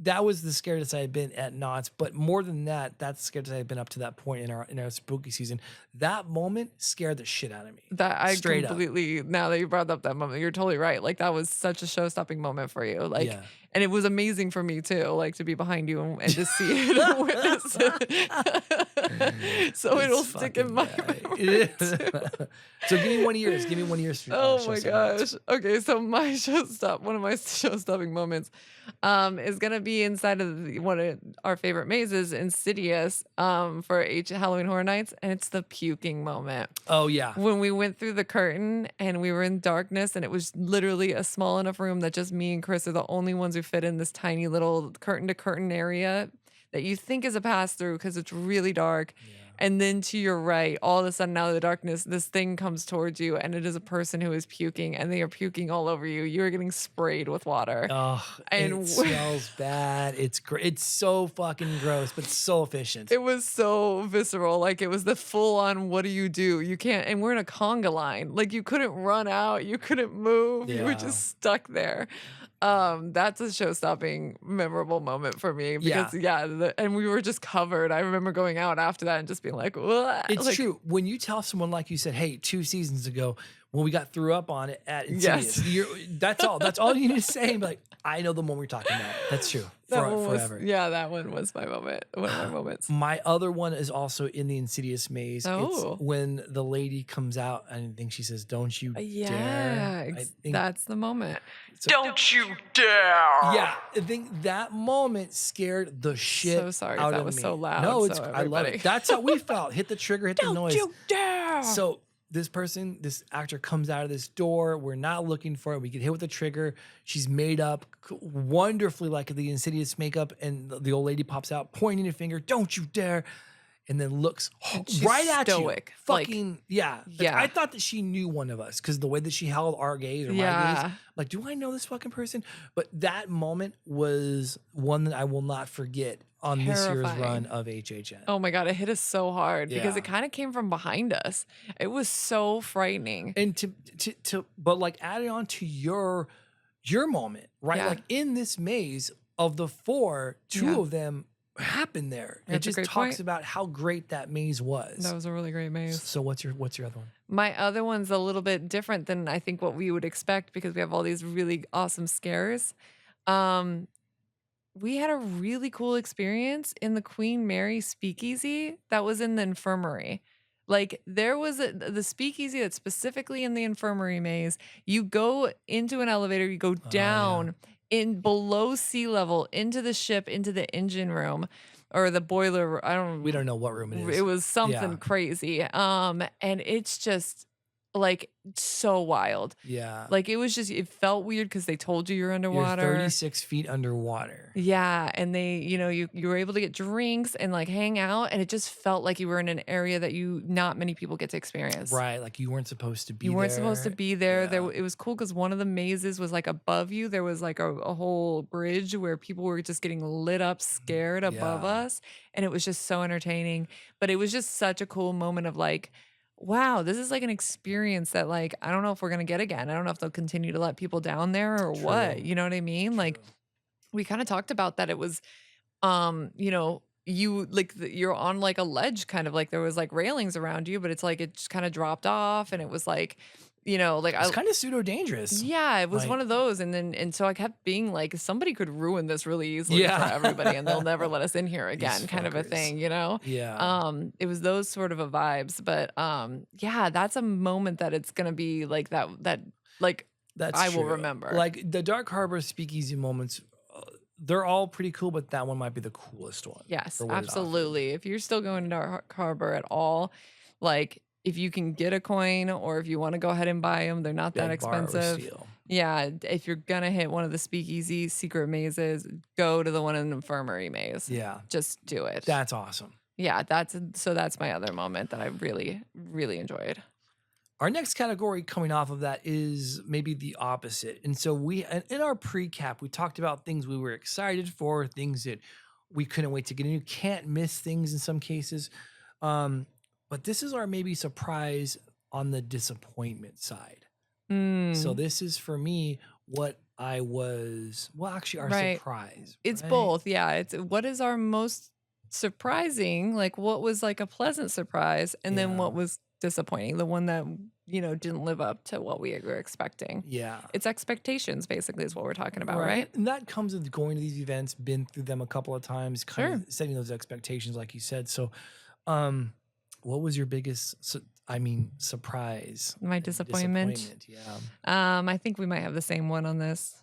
That was the scariest I had been at Knott's, but more than that, that's the scariest I had been up to that point in our spooky season. That moment scared the shit out of me. That I Straight completely, now that you brought up that moment, you're totally right. Like that was such a show-stopping moment for you. Like, Yeah. and it was amazing for me too, like to be behind you and to see it and witness it. So it'll It's stick in my fucking memory. bad. So give me one of yours. Give me one of yours. Oh show my segments. gosh. Okay, so one of my show-stopping moments is gonna be inside of one of our favorite mazes, Insidious, for Halloween Horror Nights, and it's the puking moment. Oh yeah. When we went through the curtain and we were in darkness, and it was literally a small enough room that just me and Chris are the only ones who fit in this tiny little curtain to curtain area that you think is a pass through because it's really dark. And then to your right, all of a sudden out of the darkness, this thing comes towards you, and it is a person who is puking, and they are puking all over you. You are getting sprayed with water. Oh, And it smells bad. It's it's so fucking gross, but so efficient. It was so visceral. Like it was the full on, what do? You can't, and we're in a conga line. Like you couldn't run out. You couldn't move. You were Yeah. just stuck there. That's a show-stopping, memorable moment for me because and we were just covered. I remember going out after that and just being like, "What?" It's Like, true. When you tell someone, like you said, hey, 2 seasons ago, when we got threw up on it at Insidious, that's all. That's all you need to say. And be like, I know the one we're talking about. That's true. that one was, Forever. that one was my moment. One of my moments. My other one is also in the Insidious maze. Oh. It's when the lady comes out, and I think she says, "Don't you dare!" I think That's the moment. Don't you dare! Yeah, I think that moment scared the shit So sorry if out that of was me. so loud, No, it's so I love everybody- it. That's how we felt. Hit the trigger, hit the noise. Don't you dare! So this actor comes out of this door. We're not looking for it. We get hit with the trigger. She's made up wonderfully like the Insidious makeup, and the old lady pops out, pointing a finger. Don't you dare! And then looks she's right at stoic, you. like- Fucking yeah. Like, Yeah. I thought that she knew one of us because the way that she held our gaze or my Yeah. gaze. Like, do I know this fucking person? But that moment was one that I will not forget on this year's Terrifying. run of HHN. Oh my God, it hit us so hard because Yeah. it kind of came from behind us. It was so frightening. And but like adding on to your moment, right? Yeah. Like in this maze of the 4, 2 Yeah. of them happened there. That's a It just great talks point. about how great that maze was. That was a really great maze. So what's your other one? My other one's a little bit different than I think what we would expect because we have all these really awesome scares. We had a really cool experience in the Queen Mary Speakeasy that was in the infirmary. Like there was the speakeasy that's specifically in the infirmary maze. You go into an elevator, you go down in below sea level into the ship, into the engine room or the boiler. We don't know what room it is. It was something Yeah. crazy. And it's just like so wild. Yeah. Like it was just, it felt weird because they told you you're You're underwater. 36 feet underwater. Yeah, and they, you were able to get drinks and like hang out, and it just felt like you were in an area that not many people get to experience. Right. Like you weren't supposed to be You there. weren't supposed to be there. Yeah. It was cool because one of the mazes was like above you. There was like a whole bridge where people were just getting lit up, scared above Yeah. us, and it was just so entertaining. But it was just such a cool moment of like, wow, this is like an experience that like I don't know if we're gonna get again. I don't know if they'll continue to let people down there or what. True. You know what I mean? Like we kind of talked about that. It was, you like you're on like a ledge, kind of like there was like railings around you, but it's like it just kind of dropped off, and it was like, like It's kind of pseudo dangerous. yeah, it was Like- one of those, and so I kept being like, somebody could ruin this really easily Yeah. for everybody, and they'll never let us in here again, kind of a fuckers. thing, Yeah. It was those sort of a vibes, but yeah, that's a moment that it's gonna be like that like That's I will true. remember. Like the Dark Harbor speakeasy moments, they're all pretty cool, but that one might be the coolest one. Yes, for what it offers. absolutely. If you're still going to Dark Harbor at all, like if you can get a coin or if you want to go ahead and buy them, they're not that Like borrow or expensive. steal. Yeah, if you're gonna hit one of the speakeasy secret mazes, go to the one in the infirmary maze. Yeah, Just do it. that's awesome. Yeah, that's my other moment that I really, really enjoyed. Our next category coming off of that is maybe the opposite. And so in our pre-cap, we talked about things we were excited for, things that we couldn't wait to get into, can't miss things in some cases. But this is our maybe surprise on the disappointment side. So this is for me what I was, well, actually our Right. surprise. It's right? both. Yeah. It's what is our most surprising, like what was like a pleasant surprise, and then Yeah. what was disappointing, the one that, didn't live up to what we were expecting. Yeah. It's expectations, basically, is what we're talking about, right? And that comes with going to these events, been through them a couple of times, kind Sure. of setting those expectations, like you said. So, what was your biggest, surprise? My and disappointment. Yeah. I think we might have the same one on this.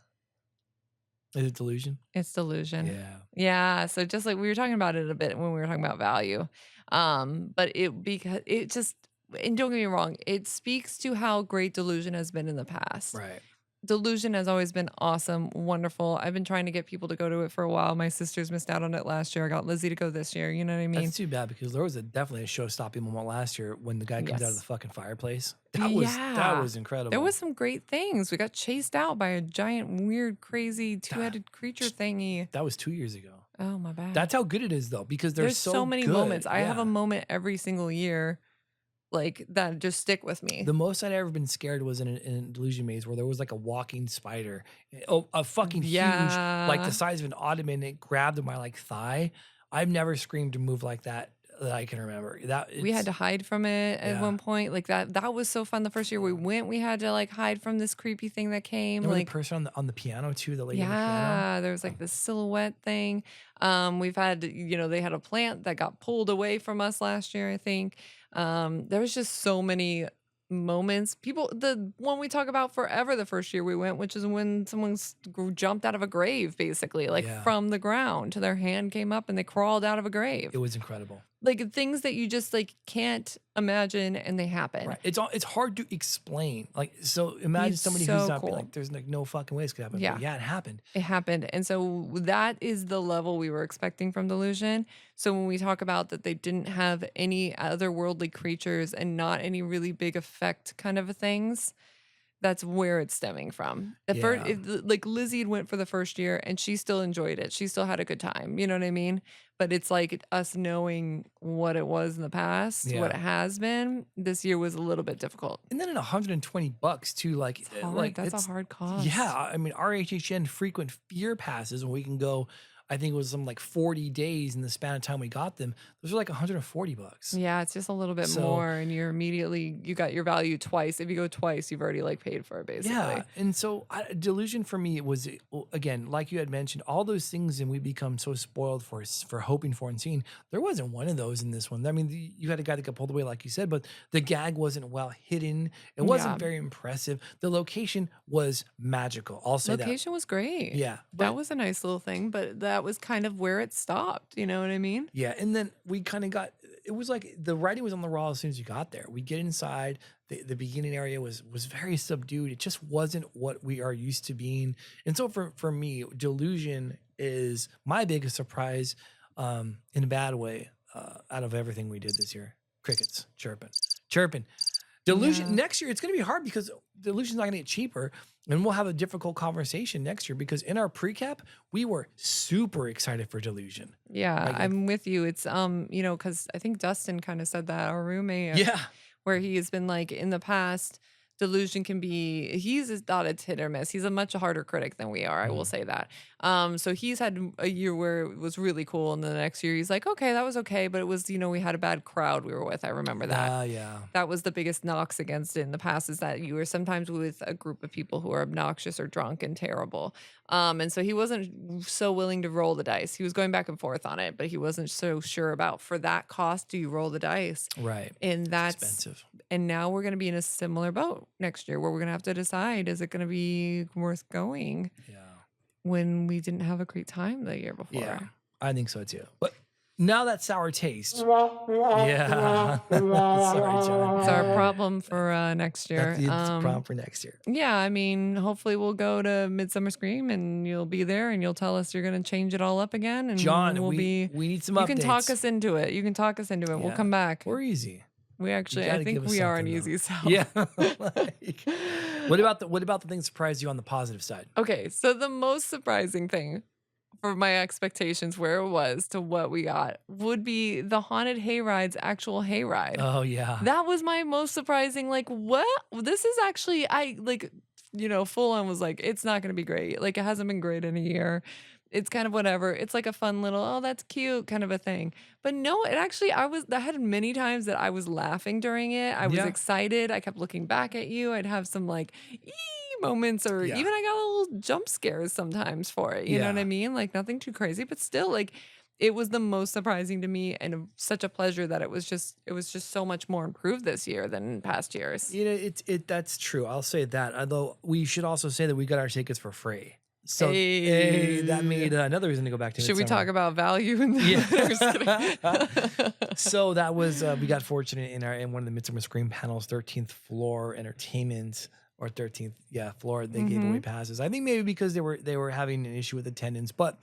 Is it delusion? It's delusion. Yeah. Yeah. So just like we were talking about it a bit when we were talking about value. But because it just, and don't get me wrong, it speaks to how great delusion has been in the past. Right. Delusion has always been awesome, wonderful. I've been trying to get people to go to it for a while. My sisters missed out on it last year. I got Lizzie to go this year. You know what I mean? That's too bad because there was definitely a show-stopping moment last year when the guy comes out of Yes. the fucking fireplace. That was incredible. There was some great things. We got chased out by a giant, weird, crazy two-headed creature thingy. That was 2 years ago. Oh my bad. That's how good it is though, because they're There's so many good. moments. I have Yeah. a moment every single year, like that just stick with me. The most I'd ever been scared was in a delusion maze where there was like a walking spider, a fucking huge, like Yeah. the size of an ottoman. And it grabbed my like thigh. I've never screamed or moved like that I can remember. We had to hide from it at Yeah. one point. Like that was so fun. The first year we went, we had to like hide from this creepy thing that came. Remember Like the person on the piano too, the lady on the piano. yeah, there was like this silhouette thing. We've had, they had a plant that got pulled away from us last year, I think. There was just so many moments. The one we talk about forever the first year we went, which is when someone jumped out of a grave, basically, like Yeah. from the ground. Their hand came up and they crawled out of a grave. It was incredible. Like things that you just like can't imagine and they happen. Right. It's hard to explain. Like, so imagine It's somebody so who's not cool. like, there's like no fucking way this could happen. Yeah. But yeah, it happened. It happened. And so that is the level we were expecting from Delusion. So when we talk about that they didn't have any otherworldly creatures and not any really big effect kind of things, that's where it's stemming from. Yeah. Like Lizzie had went for the first year and she still enjoyed it. She still had a good time. You know what I mean? But it's like us knowing what it was in the past, Yeah. what it has been. This year was a little bit difficult. And then at $120 too, like, It's hard. like That's it's- a hard cost. Yeah, I mean, our HHN frequent fear passes, and we can go. I think it was some like 40 days in the span of time we got them. Those are like $140. Yeah, it's just a little bit So- more, and you got your value twice. If you go twice, you've already like paid for it, basically. Yeah, and so delusion for me was again, like you had mentioned, all those things, and we become so spoiled for hoping for and seeing. There wasn't one of those in this one. I mean, you had a guy that got pulled away, like you said, but the gag wasn't well hidden. It wasn't Yeah. very impressive. The location was magical. I'll say Location was great. that. Yeah, That was a nice little thing, but that was kind of where it stopped. You know what I mean? Yeah, and then we kind of got. It was like the writing was on the wall as soon as you got there. We get inside. The beginning area was very subdued. It just wasn't what we are used to being. And so for me, delusion is my biggest surprise, in a bad way, out of everything we did this year. Crickets chirping. Delusion Yeah. next year it's going to be hard because delusion's not going to get cheaper, and we'll have a difficult conversation next year because in our pre-cap we were super excited for delusion. Yeah, Like, I'm with you. It's because I think Dustin kind of said that, our roommate. Yeah. Where he has been like in the past, delusion can be, he's thought it's hit or miss. He's a much harder critic than we are. I will say that. So he's had a year where it was really cool. And then the next year he's like, okay, that was okay. But it was, we had a bad crowd we were with. I remember that. Yeah. That was the biggest knocks against it in the past, is that you were sometimes with a group of people who are obnoxious or drunk and terrible. And so he wasn't so willing to roll the dice. He was going back and forth on it, but he wasn't so sure about, for that cost, do you roll the dice? Right. And that's Expensive. And now we're going to be in a similar boat next year where we're going to have to decide, is it going to be worth going? Yeah. when we didn't have a great time the year before. Yeah, I think so too. But now that sour taste. Yeah. Sorry, John. It's our problem for next year. That's the problem for next year. Yeah, I mean, hopefully we'll go to Midsummer Scream and you'll be there and you'll tell us you're going to change it all up again. And John, we'll we need some You updates. can talk us into it. You can talk us into it. We'll Yeah. come back. We're easy. We actually, gotta I think give us we are an something, though. easy sell. Yeah. Like, what about the thing that surprised you on the positive side? Okay, so the most surprising thing for my expectations where it was to what we got would be the Haunted Hayride's actual hayride. Oh yeah. That was my most surprising. Like, what? This is actually, full on was like, it's not going to be great. Like, it hasn't been great in a year. It's kind of whatever. It's like a fun little, oh, that's cute kind of a thing. But no, it actually, I had many times that I was laughing during it. I was Yeah. excited. I kept looking back at you. I'd have some like, moments, or Yeah. even I got little jump scares sometimes for it. You know what I Yeah. mean? Like nothing too crazy, but still like it was the most surprising to me and such a pleasure that it was just so much more improved this year than in past years. You know, that's true. I'll say that. Although we should also say that we got our tickets for free. So that made another reason to go back to. Should we Midsummer. talk about value? Yeah. I'm just kidding. So that was we got fortunate in one of the Midsummer Scream panels, 13th floor entertainment, or 13th floor. They gave away passes. I think maybe because they were having an issue with attendance, but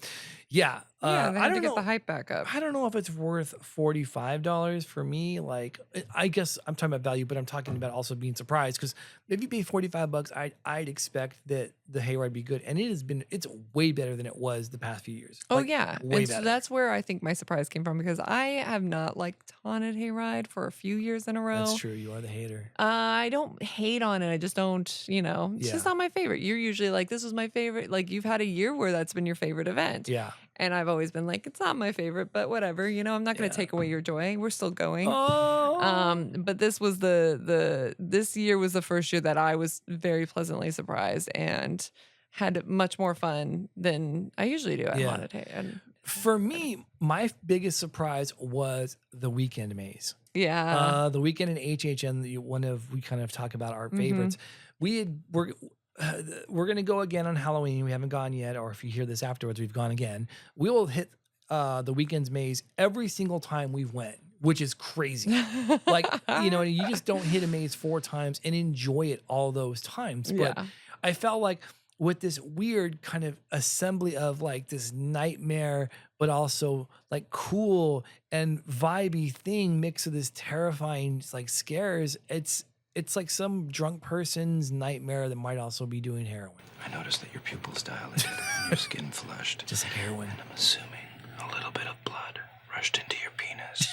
yeah, Yeah, they I had don't to get know. the hype back up. I don't know if it's worth $45 for me. Like, I guess I'm talking about value, but I'm talking about also being surprised, because if you pay $45, I'd expect that the hayride be good, and it's way better than it was the past few years. Oh Like, yeah, way and so better. that's where I think my surprise came from, because I have not liked Haunted Hayride for a few years in a row. That's true. You are the hater. I don't hate on it. I just don't, it's just Yeah. not my favorite. You're usually like, this was my favorite. Like, you've had a year where that's been your favorite event. Yeah. And I've always been like, it's not my favorite, but whatever. I'm not going to take away your joy. We're still going. Oh. But this was this year was the first year that I was very pleasantly surprised and had much more fun than I usually do at Yeah. Haunted Hay. And For me, my biggest surprise was the Weekend Maze. yeah. The Weekend in HHN, we kind of talk about our favorites. We're gonna go again on Halloween. We haven't gone yet, or if you hear this afterwards, we've gone again. We will hit the Weekend's Maze every single time we've went, which is crazy. Like, you just don't hit a maze 4 times and enjoy it all those times. But Yeah. I felt like with this weird kind of assembly of like this nightmare, but also like cool and vibey thing mixed with this terrifying like scares, it's like some drunk person's nightmare that might also be doing heroin. I noticed that your pupils dilated and your skin flushed. Just like heroin. And I'm assuming a little bit of blood rushed into your penis.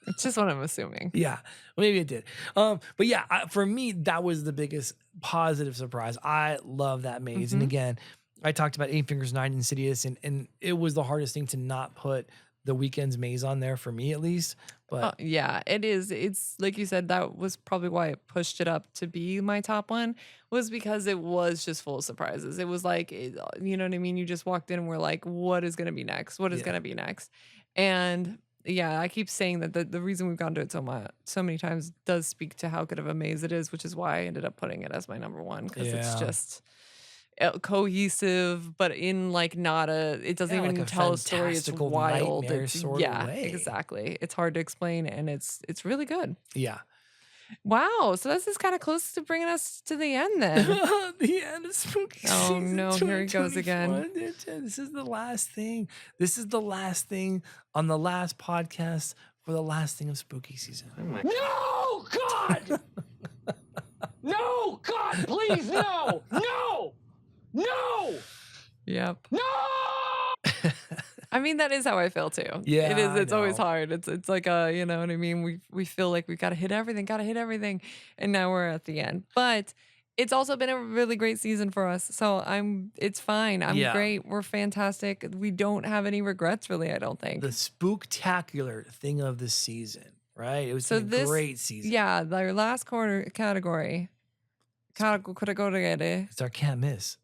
It's just what I'm assuming. Yeah, maybe it did. But yeah, for me, that was the biggest positive surprise. I love that maze. And again, I talked about Eight Fingers 9 Insidious, and it was the hardest thing to not put the Weekend's Maze on there, for me at least. But Yeah, it is. It's like you said, that was probably why it pushed it up to be my top one, was because it was just full of surprises. It was like, you know what I mean? You just walked in and were like, what is going to be next? What is Yeah. going to be next? And yeah, I keep saying that the reason we've gone to it so many times does speak to how good of a maze it is, which is why I ended up putting it as my number one, because it's Yeah. just cohesive, but in like not it doesn't Yeah, even like a tell a story. It's fantastical wild. nightmare It's, sort of yeah, way. exactly. It's hard to explain, and it's really good. yeah. Wow. So this is kind of close to bringing us to the end then. The end of spooky Oh, season. no, here he goes again. 2024. This is the last thing. This is the last thing on the last podcast for the last thing of spooky season. No, God! No, God, please, no! No! No! Yep. No! I mean, that is how I feel too. Yeah, It is. I It's always know. hard. It's like you know what I mean? We feel like we gotta hit everything, and now we're at the end. But it's also been a really great season for us. So it's fine. I'm Yeah. great. We're fantastic. We don't have any regrets really, I don't think. The spooktacular thing of the season, right? It was So a this- great season. Yeah, our last category. It's our can't miss.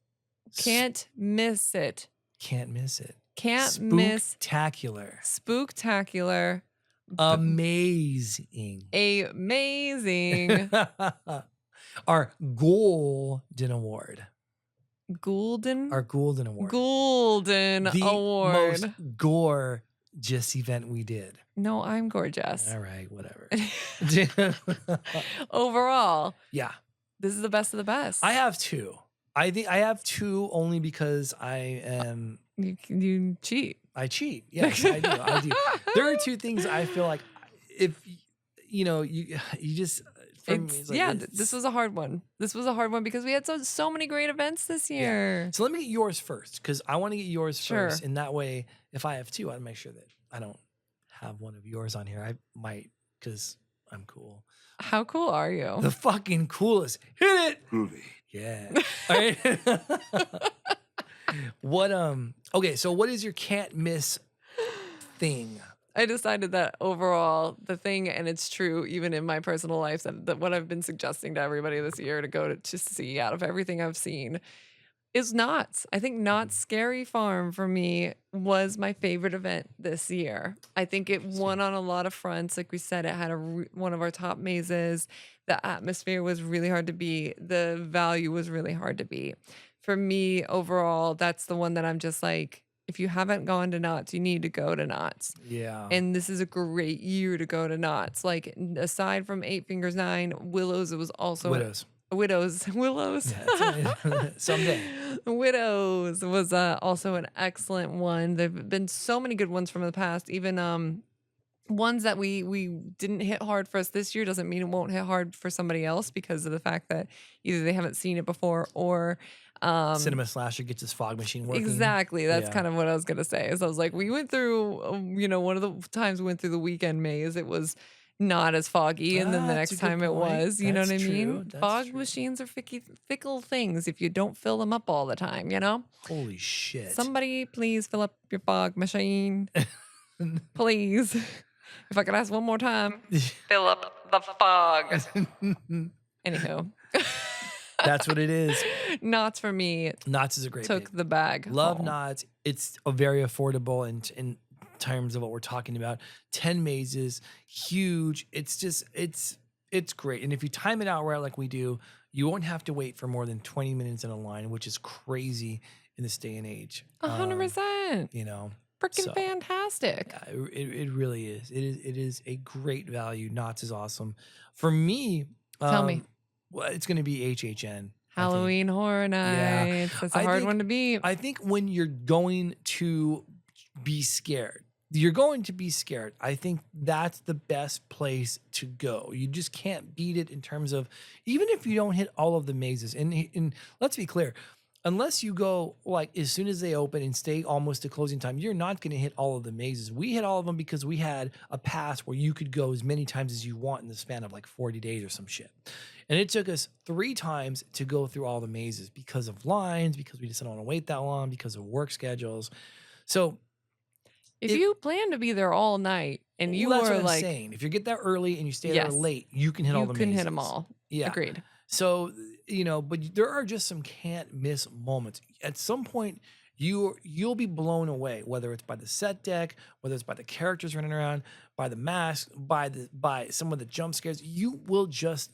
Can't miss it. Can't miss it. Can't miss Spooktacular. spooktacular. Amazing. Amazing. Our Golden Award. Goulden? Our Goulden Award. Golden the Award. most gorgeous event we did. No, I'm gorgeous. All right, whatever. Overall, Yeah. this is the best of the best. I have two. I think I have two only because I cheat. I cheat. Yes, I do. I do. There are two things I feel like if you just for me, it's like, This was a hard one. This was a hard one because we had so many great events this year. So let me get yours first because I want to get yours Sure. first. And that way, if I have two, I'd make sure that I don't have one of yours on here. I might because I'm cool. How cool are you? The fucking coolest. Hit it. Groovy. Yeah. All right. What okay, so what is your can't miss thing? I decided that overall, the thing, and it's true even in my personal life, that what I've been suggesting to everybody this year to go to see out of everything I've seen is Knott's. I think Knott's Scary Farm for me was my favorite event this year. I think it won on a lot of fronts. Like we said, it had one of our top mazes. The atmosphere was really hard to beat. The value was really hard to beat. For me, overall, that's the one that I'm just like, if you haven't gone to Knott's, you need to go to Knott's. Yeah. And this is a great year to go to Knott's. Like, aside from Eight Fingers 9, Willows, it was also Willows. Yeah, someday. Widows was also an excellent one. There've been so many good ones from the past. Even ones that we didn't hit hard for us this year doesn't mean it won't hit hard for somebody else because of the fact that either they haven't seen it before or Cinema Slasher gets his fog machine working. Exactly. That's Yeah. kind of what I was going to say. Is I was like, we went through, one of the times we went through the weekend maze, it was not as foggy. And then the That's next a good time it point. was, you know what That's I mean? true. That's Fog true. machines are fickle things if you don't fill them up all the time, you know? Holy shit. Somebody please fill up your fog machine. Please. If I could ask one more time, fill up the fog. Anywho. That's what it is. Knott's for me Knott's is a great took big. the bag. Love home. Knott's. It's a very affordable in terms of what we're talking about. 10 mazes, huge. It's just it's great. And if you time it out right like we do, you won't have to wait for more than 20 minutes in a line, which is crazy in this day and age. 100%. You know. Freaking so- fantastic. Yeah, it really is. It is a great value. Knott's is awesome. For me, Tell me. Well, it's going to be HHN. I think. Halloween Horror Nights. That's a I hard think- one to beat. I think when you're going to be scared, you're going to be scared. I think that's the best place to go. You just can't beat it in terms of, even if you don't hit all of the mazes. And let's be clear, unless you go like as soon as they open and stay almost to closing time, you're not going to hit all of the mazes. We hit all of them because we had a pass where you could go as many times as you want in the span of like 40 days or some shit. And it took us 3 times to go through all the mazes because of lines, because we just didn't want to wait that long, because of work schedules. So if you plan to be there all night and you well, that's are what I'm like, saying. If you get there early and you stay Yes. there late, you can hit all you the can mazes. hit them all. Yeah. Agreed. So, but there are just some can't miss moments. At some point, you'll be blown away, whether it's by the set deck, whether it's by the characters running around, by the mask, by some of the jump scares. You will just,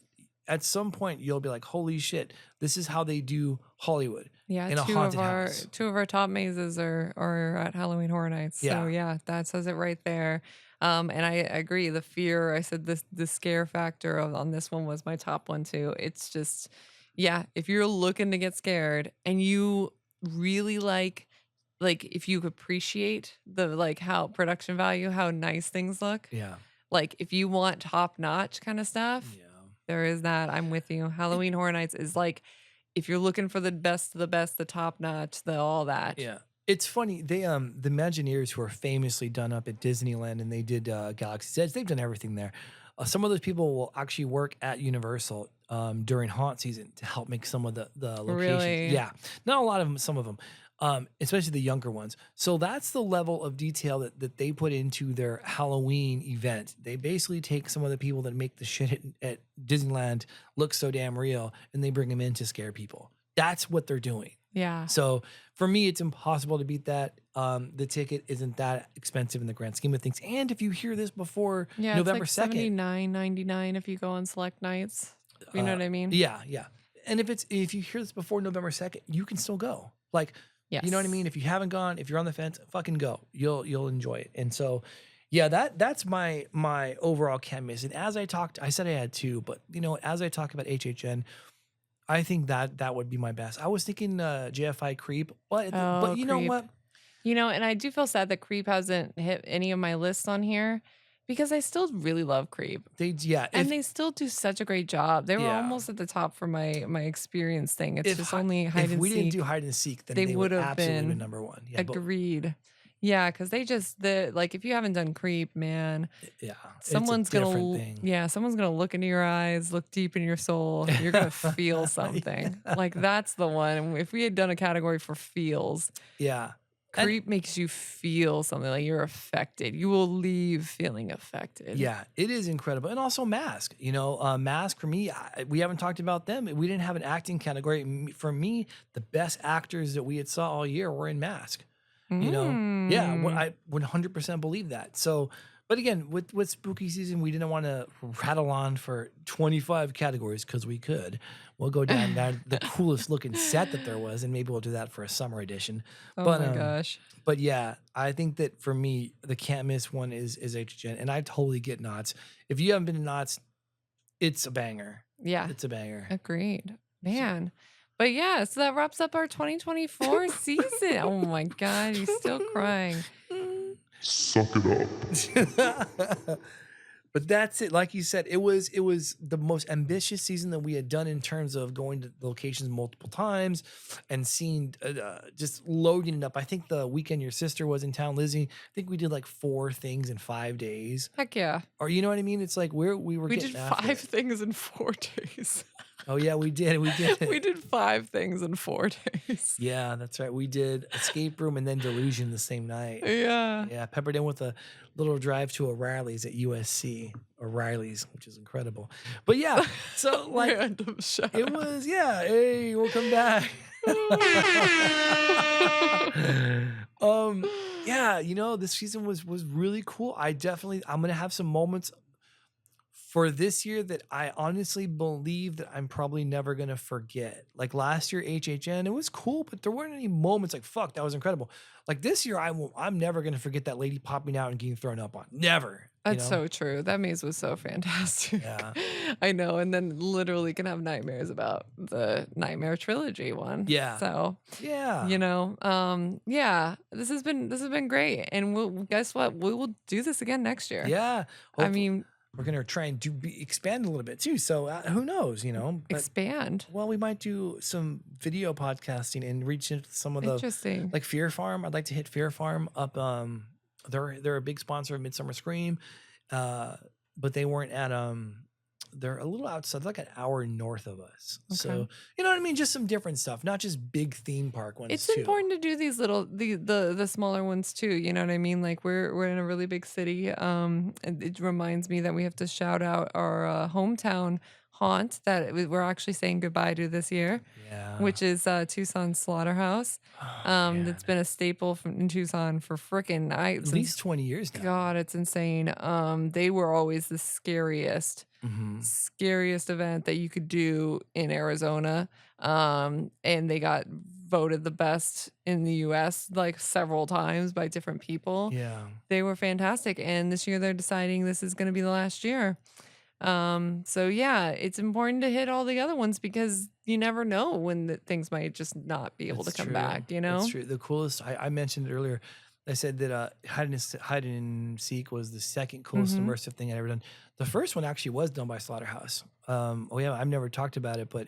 at some point, you'll be like, holy shit, this is how they do Hollywood. Yeah, in a haunted house. two of our top mazes are at Halloween Horror Nights. Yeah. So yeah, that says it right there. And I agree. The fear, I said the scare factor on this one was my top one too. It's just, yeah, if you're looking to get scared and you really like if you appreciate the how production value, how nice things look, Yeah. like if you want top notch kind of stuff, Yeah. there is that. I'm with you. Halloween Horror Nights is like, if you're looking for the best of the best, the top notch, the all that. Yeah. It's funny. They the Imagineers, who are famously done up at Disneyland, and they did Galaxy's Edge. They've done everything there. Some of those people will actually work at Universal during haunt season to help make some of the locations. Really? Yeah, not a lot of them. Some of them, especially the younger ones. So that's the level of detail that they put into their Halloween event. They basically take some of the people that make the shit at Disneyland look so damn real, and they bring them in to scare people. That's what they're doing. Yeah. So for me, it's impossible to beat that. The ticket isn't that expensive in the grand scheme of things. And if you hear this before Yeah, November it's like 2nd, $79.99 if you go on select nights. You know what I mean? Yeah, yeah. and if you hear this before November 2nd, you can still go. Like, Yes. you know what I mean? If you haven't gone, if you're on the fence, fucking go. You'll enjoy it. And so, yeah, that's my overall can't miss. And as I said I had two, but as I talk about HHN, I think that would be my best. I was thinking JFI Creep, but you know Creep. what? And I do feel sad that Creep hasn't hit any of my lists on here because I still really love Creep. And they still do such a great job. They were Yeah. almost at the top for my experience thing. It's If just hi- only hide if and we seek. didn't do hide and seek, then they they would would have absolutely been been number one. Yeah, but- Agreed. Yeah, because they just like if you haven't done Creep, man, yeah, it's a someone's different gonna thing. someone's gonna look into your eyes, look deep in your soul. You're gonna feel something. Like that's the one. If we had done a category for feels, Yeah. And- Creep makes you feel something like you're affected. You will leave feeling affected. Yeah, it is incredible. And also Mask, Mask for me, we haven't talked about them. We didn't have an acting category. For me, the best actors that we had saw all year were in Mask. Yeah, I 100% believe that. So, but again, with spooky season, we didn't want to rattle on for 25 categories because we could. We'll go down the coolest looking set that there was, and maybe we'll do that for a summer edition. Oh but, my gosh. But yeah, I think that for me, the can't miss one is HGN, and I totally get Knots. If you haven't been to Knots, it's a banger. Yeah. It's a banger. Agreed. Man. But yeah, so that wraps up our 2024 season. Oh my God, he's still crying. Suck it up. But that's it. Like you said, it was the most ambitious season that we had done in terms of going to locations multiple times and seeing just loading it up. I think the weekend your sister was in town, Lizzie. I think we did like 4 things in 5 days. Heck yeah. Or you know what I mean? It's like we were We getting did after 5 it. things in 4 days. Oh yeah, we did. We did 5 things in 4 days. Yeah, that's right. We did Escape Room and then Delusion the same night. Yeah. Yeah, peppered in with a little drive to O'Reilly's at USC, O'Reilly's, which is incredible. But yeah, so like Random shout it out. was, yeah. Hey, welcome back. Yeah, this season was really cool. I'm gonna have some moments for this year that I honestly believe that I'm probably never gonna forget. Like last year, HHN, it was cool, but there weren't any moments like, fuck, that was incredible. Like this year, I'm never gonna forget that lady popping out and getting thrown up on. Never. That's so true. That maze was so fantastic. Yeah. I know. And then literally can have nightmares about the Nightmare Trilogy one. Yeah. So Yeah. yeah, this has been great. And we'll guess what? We will do this again next year. Yeah. I mean, we're gonna try and expand a little bit too. So who knows? But, expand. well, we might do some video podcasting and reach into some of the Interesting. like Fear Farm. I'd like to hit Fear Farm up. They're a big sponsor of Midsummer Scream, but they weren't at they're a little outside, like an hour north of us. So Okay. you know what I mean? Just some different stuff, not just big theme park ones. It's too. important to do these little the smaller ones too. You know what I mean? Like we're in a really big city. And it reminds me that we have to shout out our hometown haunt that we're actually saying goodbye to this year, Yeah. which is Tucson Slaughterhouse. That's been a staple in Tucson for frickin' at least 20 years now. God, it's insane. They were always the scariest event that you could do in Arizona. And they got voted the best in the US like several times by different people. Yeah. They were fantastic. And this year they're deciding this is going to be the last year. So yeah, it's important to hit all the other ones because you never know when things might just not be able That's to come true. back, That's true. The coolest, I mentioned it earlier. I said that hide and seek was the second coolest immersive thing I'd ever done. The first one actually was done by Slaughterhouse. I've never talked about it, but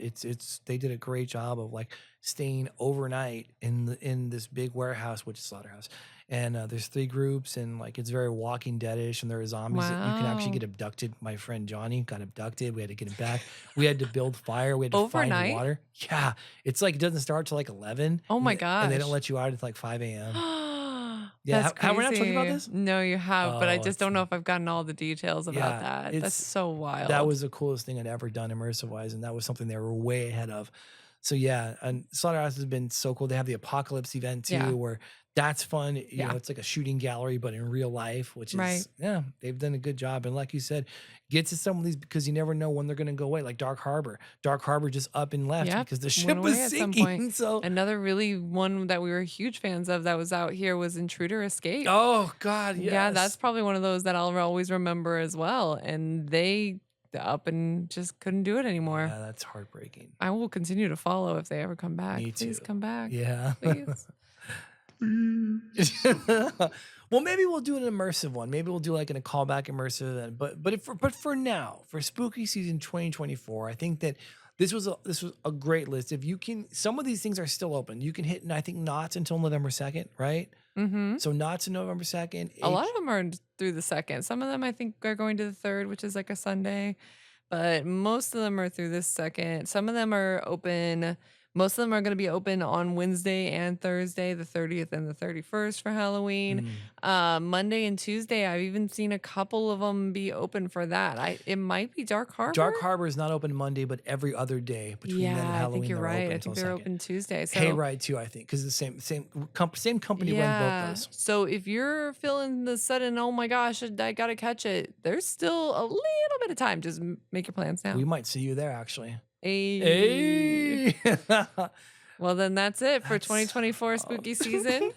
they did a great job of like staying overnight in this big warehouse, which is Slaughterhouse. And there's 3 groups, and like it's very Walking Dead-ish, and there are zombies that you can actually Wow. get abducted. My friend Johnny got abducted. We had to get him back. We had to build fire. We had to Overnight? find water. Yeah, it's like it doesn't start till like 11. Oh my and they don't gosh. let you out until like 5 a.m. Yeah, Yeah, have we not talked about this? No, you have, but I Oh, just don't know if I've gotten all the details about Yeah, that. it's- That's so wild. That was the coolest thing I'd ever done immersive wise, and that was something they were way ahead of. So yeah, and Slaughterhouse has been so cool. They have the Apocalypse event too, Yeah. where that's fun. You Yeah. know, it's like a shooting gallery, but in real life, which is Right. yeah, they've done a good job. And like you said, get to some of these because you never know when they're gonna go away. Like Dark Harbor. Dark Harbor just up and left Yep, because the went ship away was at some sinking. point. So Another really one that we were huge fans of that was out here was Intruder Escape. oh god, yes. Yeah, that's probably one of those that I'll always remember as well. And they up and just couldn't do it anymore. yeah, that's heartbreaking. I will continue to follow if they ever come back. Me Please too. come back. Yeah. Please. Well, maybe we'll do an immersive one. Maybe we'll do like a callback immersive event. But for now, for spooky season 2024, I think that this was a great list. If you can, some of these things are still open. You can hit, I think, Knott's until November 2nd, right? Mm-hmm. So Knott's in November 2nd. A lot of them are through the 2nd. Some of them I think are going to the 3rd, which is like a Sunday. But most of them are through this 2nd. Some of them are open. Most of them are going to be open on Wednesday and Thursday, the 30th and the 31st for Halloween. Monday and Tuesday, I've even seen a couple of them be open for that. It might be Dark Harbor. Dark Harbor is not open Monday, but every other day between then and Yeah, I Halloween. think you're they're right. open I until think they're 2nd. open Tuesday. So Hayride too, I think, because the same company run both those. So if you're feeling the sudden, oh my gosh, I gotta catch it, there's still a little bit of time. Just make your plans now. We might see you there actually. Hey. Hey. Well, then that's it for 2024 spooky season.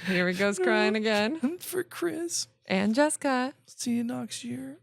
Here he goes crying again. For Chris. And Jessica. See you next year.